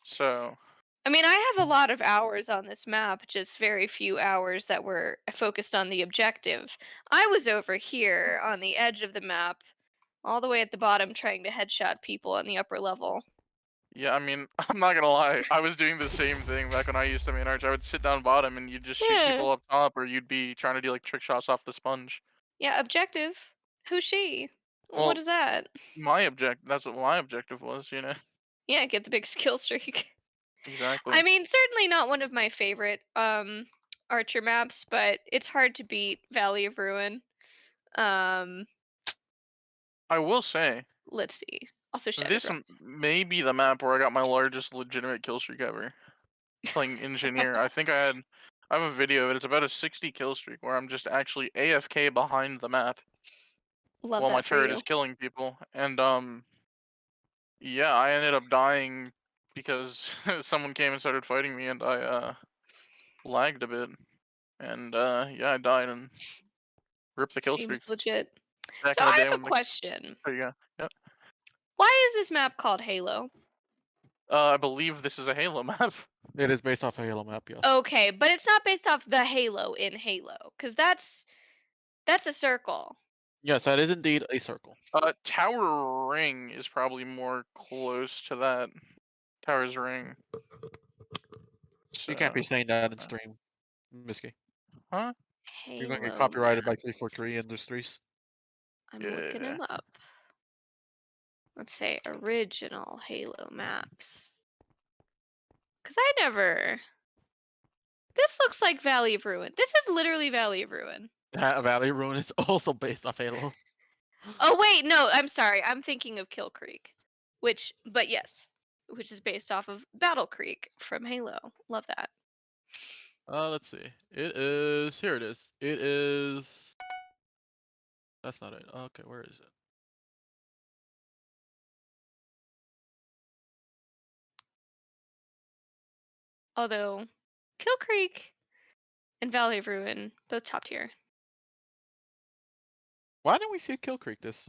So I mean, I have a lot of hours on this map, just very few hours that were focused on the objective. I was over here on the edge of the map, all the way at the bottom, trying to headshot people on the upper level. yeah, I mean, I'm not gonna lie. I was doing the same thing back when I used to main Arch. I would sit down bottom and you'd just shoot Yeah. people up top, or you'd be trying to do like trick shots off the sponge. Yeah, objective. Who's she? Well, What is that? That's what my objective was, you know. Yeah, get the big skill streak. Exactly. I mean, certainly not one of my favorite Archer maps, but it's hard to beat Valley of Ruin. I will say, Let's see. Also Shadow this Drops. may be the map where I got my largest legitimate kill streak ever. Playing Engineer. I have a video of it. It's about a 60 kill streak where I'm just actually AFK behind the map Love while my that for turret you. is killing people. And yeah, I ended up dying because someone came and started fighting me, and I lagged a bit. And yeah, I died and ripped the kill streak. Seems legit. Back So in the I day have a when question. there you go. Yep. Why is this map called Halo? I believe this is a Halo map. It is based off a Halo map, yes. Okay, but it's not based off the Halo in Halo, because that's a circle. Yes, that is indeed a circle. Tower Ring is probably more close to that. Tower's Ring. You can't be So, saying that in stream, Misky. huh? You're gonna get Halo copyrighted by maps. 343 Industries. I'm looking them up. Let's say original Halo maps. Because I never. This looks like Valley of Ruin. This is literally Valley of Ruin. Valley Ruin is also based off Halo. Oh wait, no, I'm sorry. I'm thinking of Kill Creek, but yes, which is based off of Battle Creek from Halo. Love that. Let's see. It is. Here it is. It is. That's not it. Okay, where is it? Although, Kill Creek and Valley of Ruin, both top tier. Why didn't we see Kill Creek this?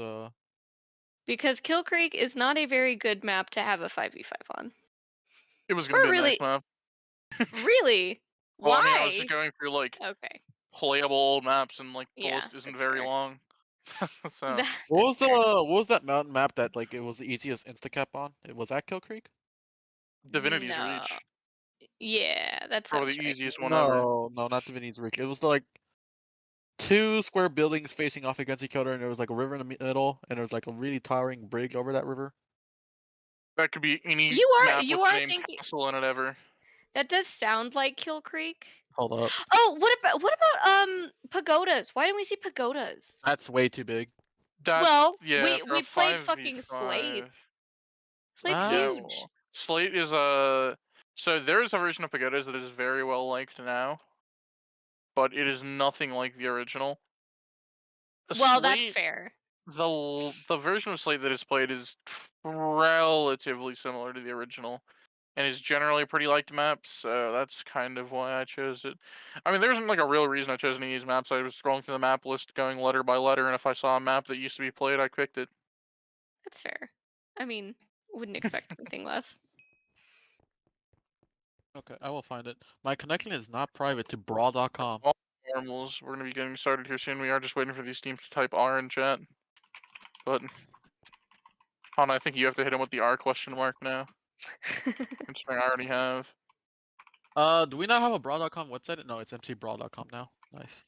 Because Kill Creek is not a very good map to have a 5v5 on. It was gonna Or be a really, nice map. Really? Well, Why? I mean, I was just going through like Okay. playable old maps, and like the Yeah, list isn't that's very fair. long. So That's fair. What was that mountain map that like it was the easiest instacap on? Was that Kill Creek? Divinity's No. Reach, Yeah, that probably sounds the right. easiest one ever. No, not Divinity's Reek. It was the, like 2 square buildings facing off against each other, and there was like a river in the middle, and there was like a really towering bridge over that river. That could be any You map with the are name thinking castle in it ever. that does sound like Kill Creek. Hold up, Oh, what about pagodas? Why didn't we see pagodas? that's way too big. That's Well, yeah for a we played fucking 5v5. Slate. Slate's Ah. huge. well, Slate is a so there is a version of Pagodas that is very well liked now, but it is nothing like the original. Well, that's Slate, fair. the version of Slate that is played is relatively similar to the original, and is generally a pretty liked map. So that's kind of why I chose it. I mean, there isn't like a real reason I chose any of these maps. I was scrolling through the map list, going letter by letter, and if I saw a map that used to be played, I picked it. That's fair. I mean, wouldn't expect anything less. Okay, I will find it. My connection is not private to brawl.com. All normals. We're gonna be getting started here soon. We are just waiting for these teams to type R in chat. But Han, I think you have to hit him with the R question mark now. Considering I already have. Do we not have a brawl.com website? No, it's mcbrawl.com now. Nice.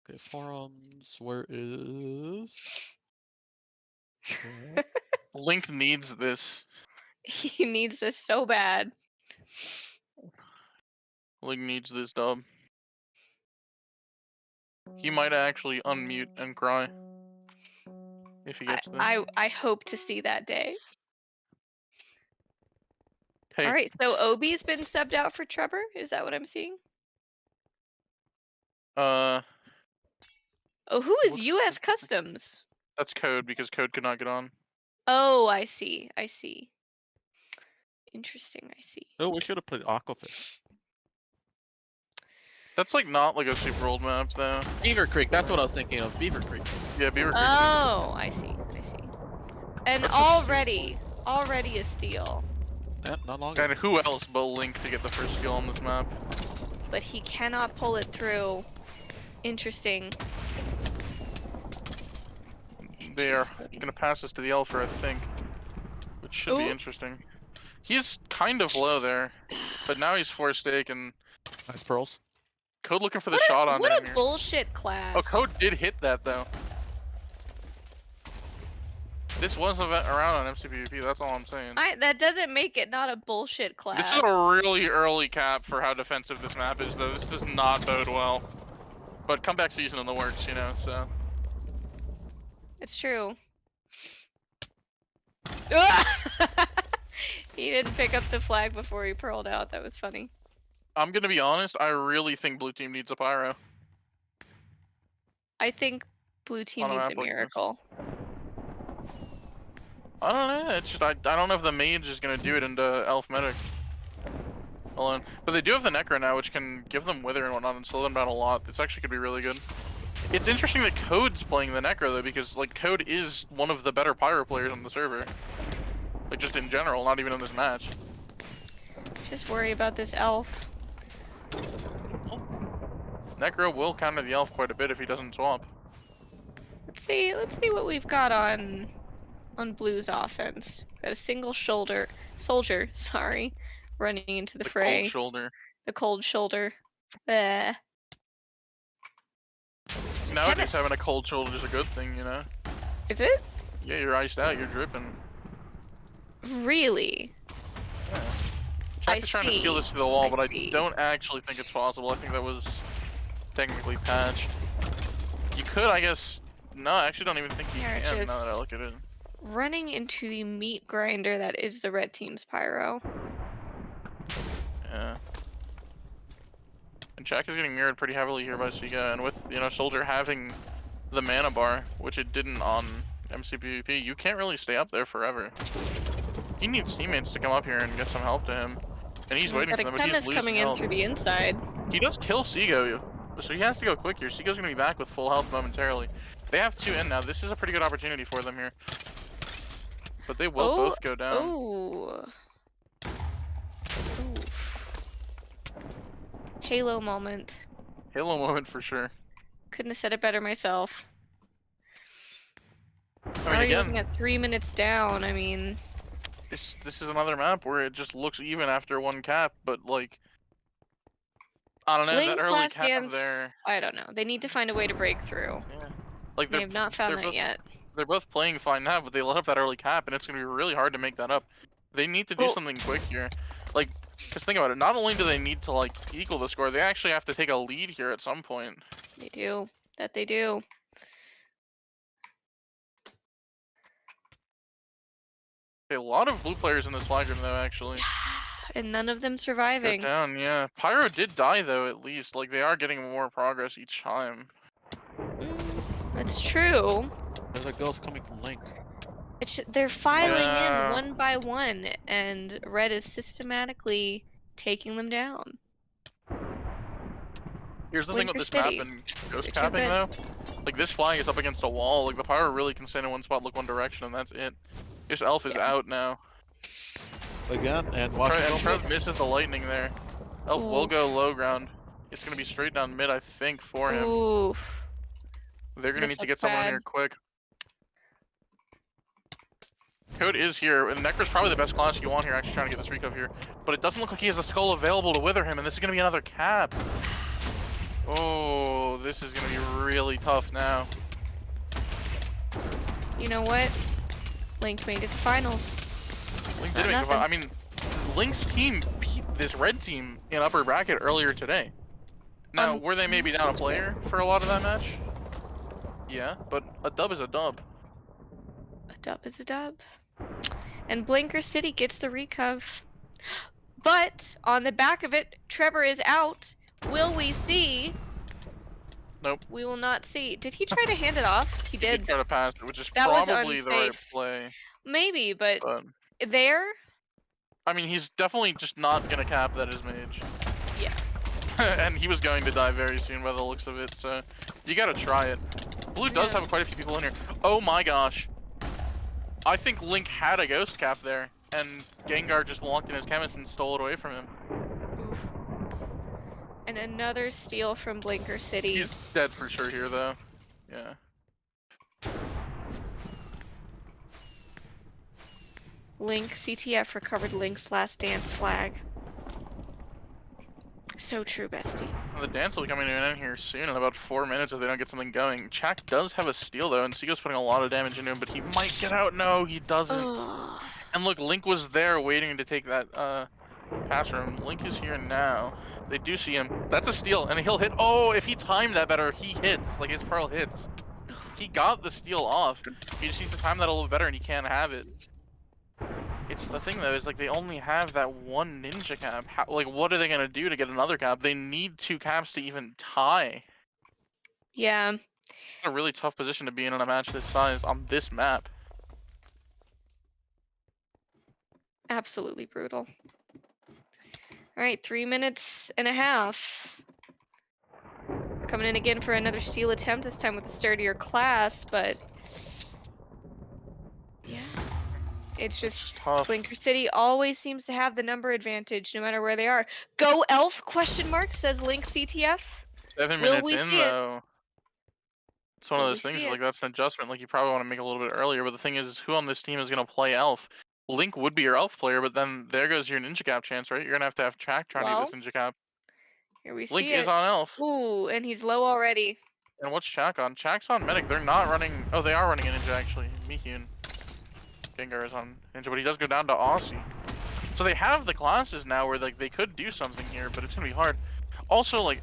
Okay, forums. Where is? Okay. Link needs this. He needs this so bad. Link needs this dub. He might actually unmute and cry if he gets this. I hope to see that day. Hey, All right, so Obi's been subbed out for Trevor. Is that what I'm seeing? Oh, who is What's U.S. the- Customs? that's Code because Code could not get on. Oh, I see. I see. Interesting. I see. Oh, we should have played Aquafish. That's like not like a super old map though. Beaver Creek, that's what I was thinking of. Beaver Creek. Yeah, Beaver Creek. Oh, I see. I see. And That's a already a steal. Yep, not long. And who else but Link to get the first steal on this map? But he cannot pull it through. Interesting. They are Interesting. gonna pass this to the Elfer, I think, which should be Ooh. interesting. He's kind of low there, but now he's 4 stake and Nice pearls. Code looking for the shot on What him a here. bullshit class. Oh, Code did hit that though. This was around on MCPVP, that's all I'm saying. That doesn't make it not a bullshit class. This is a really early cap for how defensive this map is, though. This does not bode well. But comeback season in the works, you know, so. It's true. He didn't pick up the flag before he pearled out. That was funny. I'm gonna be honest, I really think blue team needs a pyro. I think blue team On a needs map a like this. miracle. I don't know, it's just, I don't know if the mage is gonna do it into elf medic alone. But they do have the Necro now, which can give them wither and whatnot and slow them down a lot. This actually could be really good. It's interesting that Code's playing the Necro though, because like Code is one of the better pyro players on the server. Like just in general, not even in this match. Just worry about this elf. Necro will counter the elf quite a bit if he doesn't swap. Let's see what we've got on blue's offense. Got a single soldier, sorry, running into the fray. Cold shoulder. The cold shoulder. Eh. Nowadays Chemist. having a cold shoulder is a good thing, you know? Is it? Yeah, you're iced out, you're dripping. Really? Jack is trying to steal this to the wall, I but see. I don't actually think it's possible. I think that was technically patched. You could, I guess. No, I actually don't even think you Here, can now that I just- look at it. Running into the meat grinder that is the red team's pyro. Yeah. And Jack is getting mirrored pretty heavily here by Siga, and with, you know, Soldier having the mana bar, which it didn't on MCPVP, you can't really stay up there forever. He needs teammates to come up here and get some help to him. And he's waiting for them, but he's Chemist losing coming in health. through the inside. He does kill Seago, so he has to go quick here. Seago's gonna be back with full health momentarily. They have 2 in now. This is a pretty good opportunity for them here. But they will both go down. Oh. Halo moment. Halo moment for sure. Couldn't have said it better myself. I mean, Already looking again, at 3 minutes down. I mean, this is another map where it just looks even after 1 cap, but like, I don't know, that Link's early last cap dance. there. I don't know. They need to find a way to break through. Yeah. Like They have not found they're that both, yet. They're both playing fine now, but they let up that early cap, and it's gonna be really hard to make that up. They need to do Well- something quick here. Like, just think about it. Not only do they need to like equal the score, they actually have to take a lead here at some point. They do. That they do. Okay, a lot of blue players in this flag room though, actually. And none of them They're surviving. down, yeah. Pyro did die though, at least. Like, they are getting more progress each time. That's true. There's a ghost coming from Link. They're filing Yeah. in one by one, and Red is systematically taking them down. Here's the thing with Winter this map City. and ghost They're too capping good. though. Like, this flag is up against a wall. Like, the Pyro really can stand in one spot, look one direction, and that's it. This elf is Yeah. out now. Again, and watch And it go Trev mid. misses the lightning there. Elf will Oof. go low ground. It's gonna be straight down mid, I think, for him. Oof. They're gonna This need to looks get someone in bad. here quick. Code is here, and Necro's probably the best class you want here, actually trying to get this recov here. But it doesn't look like he has a skull available to wither him, and this is gonna be another cap. Oh, this is gonna be really tough now. You know what? Link made it to finals. Link Not did make nothing. I mean, Link's team beat this red team in upper bracket earlier today. Now, were they maybe down a player for a lot of that match? Yeah, but a dub is a dub. A dub is a dub. And Blinker City gets the recov. But on the back of it, Trevor is out. Will we see? Nope. We will not see. Did he try to hand it off? He He did did. try to pass it, which is That was probably the right unsafe. play. Maybe, but But there? I mean, he's definitely just not gonna cap that his mage. Yeah. And he was going to die very soon by the looks of it, so you gotta try it. Blue does Yeah. have quite a few people in here. Oh my gosh. I think Link had a ghost cap there, and Gengar just walked in his chemist and stole it away from him. Oof. And another steal from Blinker City. He's dead for sure here, though. Yeah. Link CTF recovered Link's last dance flag. So true, bestie. The dance will be coming in here soon in about 4 minutes if they don't get something going. Chak does have a steal though, and Seago's putting a lot of damage into him, but he might get out. No, he doesn't. Ugh. And look, Link was there waiting to take that pass from him. Link is here now. They do see him. That's a steal, and he'll hit. Oh, if he timed that better, he hits. Like, his pearl hits. He got the steal off. He just needs to time that a little better, and he can't have it. It's the thing though, is like they only have that one ninja cap. How, like, what are they gonna do to get another cap? They need 2 caps to even tie. Yeah. It's a really tough position to be in a match this size on this map. Absolutely brutal. Alright, 3 minutes and a half. Coming in again for another steal attempt, this time with a sturdier class, but yeah. It's just Tough. Blinker City always seems to have the number advantage no matter where they are. Go Elf question mark says Link CTF. 7 Will minutes we in see it? though. It's one of Will we those things see it? like that's an adjustment. Like you probably want to make a little bit earlier, but the thing is who on this team is gonna play Elf? Link would be your Elf player, but then there goes your ninja cap chance, right? You're gonna have Chak trying to get this ninja cap. Here we Link see is it. on Elf. Ooh, and he's low already. And what's Chak on? Chak's on Medic. They're not running. Oh, they are running a ninja actually. Mihyun. Gengar is on ninja, but he does go down to Aussie. So they have the classes now where like they could do something here, but it's gonna be hard. Also, like,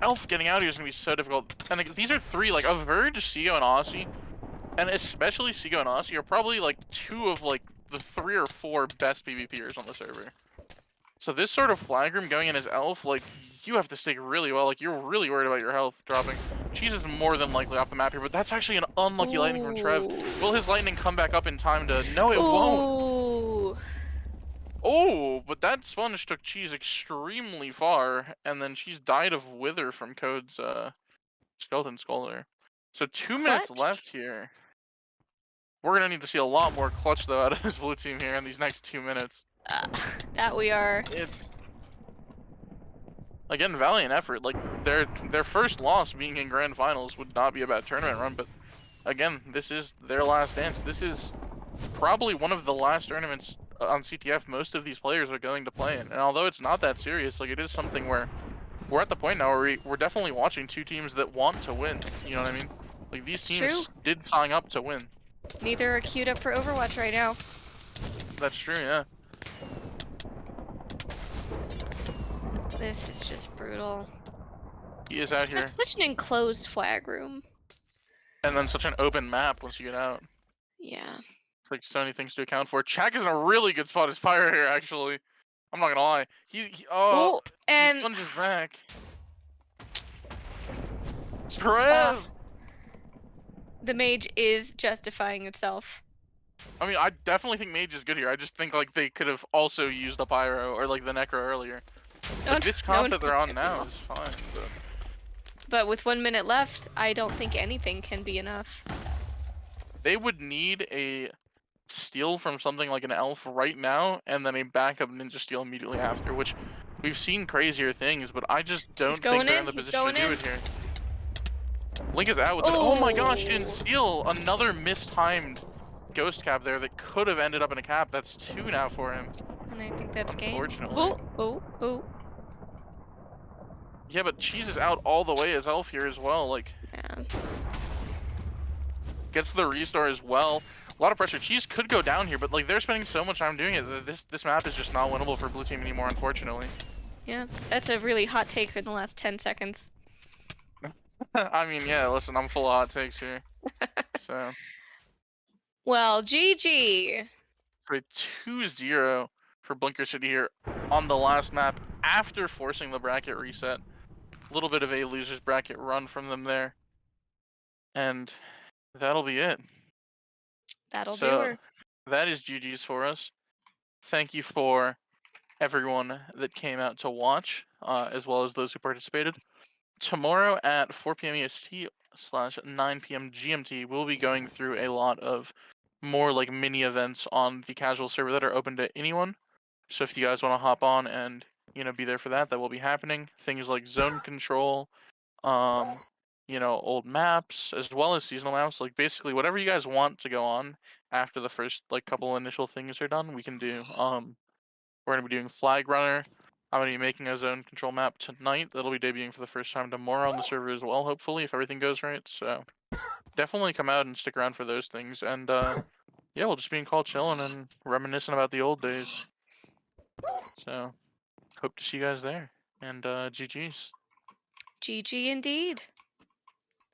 Elf getting out here is gonna be so difficult. And like, these are three, like, a Verge, Seago, and Aussie, and especially Seago and Aussie are probably like two of like the 3 or 4 best PvPers on the server. So this sort of flag room going in as Elf, like, you have to stake really well. Like, you're really worried about your health dropping. Cheese is more than likely off the map here, but that's actually an unlucky lightning from Trev. Will his lightning come back up in time to... No, it won't. Ooh. Oh, but that sponge took Cheese extremely far, and then she's died of Wither from Code's Skeleton Skull there. So 2 minutes Clutch. left here. We're gonna need to see a lot more clutch, though, out of this blue team here in these next 2 minutes. That we are. Again, valiant effort. Like, their first loss being in grand finals would not be a bad tournament run, but again, this is their last dance. This is probably one of the last tournaments on CTF most of these players are going to play in. And although it's not that serious, like, it is something where we're at the point now where we're definitely watching two teams that want to win. You know what I mean? Like, these teams True. did sign up to win. Neither are queued up for Overwatch right now. That's true, yeah. This is just brutal. He is out here. That's such an enclosed flag room. And then such an open map once you get out. Yeah. It's like so many things to account for. Chak is in a really good spot as Fire here, actually. I'm not gonna lie. Oh, he and sponges back. Trev! the mage is justifying itself. I mean, I definitely think Mage is good here. I just think like they could have also used the Pyro or like the Necro earlier. Like, this comp that they're on now is fine. But with 1 minute left, I don't think anything can be enough. They would need a steal from something like an Elf right now, and then a backup Ninja steal immediately after, which we've seen crazier things, but I just don't think they're in the position to do it here. Link is out with it. Oh my gosh, he didn't steal! Another mistimed Ghost Cap there that could have ended up in a cap. That's 2 now for him. And I think that's game. Unfortunately. Oh. Yeah, but Cheese is out all the way as Elf here as well. Like, Yeah. gets the restore as well. A lot of pressure. Cheese could go down here, but like they're spending so much time doing it that this map is just not winnable for blue team anymore, unfortunately. Yeah, that's a really hot take in the last 10 seconds. I mean, yeah, listen, I'm full of hot takes here. So, Well, GG. a 2-0 for Blinker City here on the last map after forcing the bracket reset. A little bit of a loser's bracket run from them there. And that'll be it. That'll do So, her. that is GG's for us. Thank you for everyone that came out to watch, as well as those who participated. Tomorrow at 4 p.m. EST / 9 p.m. GMT, we'll be going through a lot of more like mini events on the casual server that are open to anyone. So if you guys want to hop on and be there for that, that will be happening. Things like zone control, old maps, as well as seasonal maps. Like basically whatever you guys want to go on after the first like couple initial things are done, we can do. We're gonna be doing Flag Runner. I'm gonna be making a zone control map tonight. That'll be debuting for the first time tomorrow on the server as well, hopefully, if everything goes right. So definitely come out and stick around for those things. And yeah, we'll just be in call chilling and reminiscing about the old days. So hope to see you guys there. And GG's. GG indeed.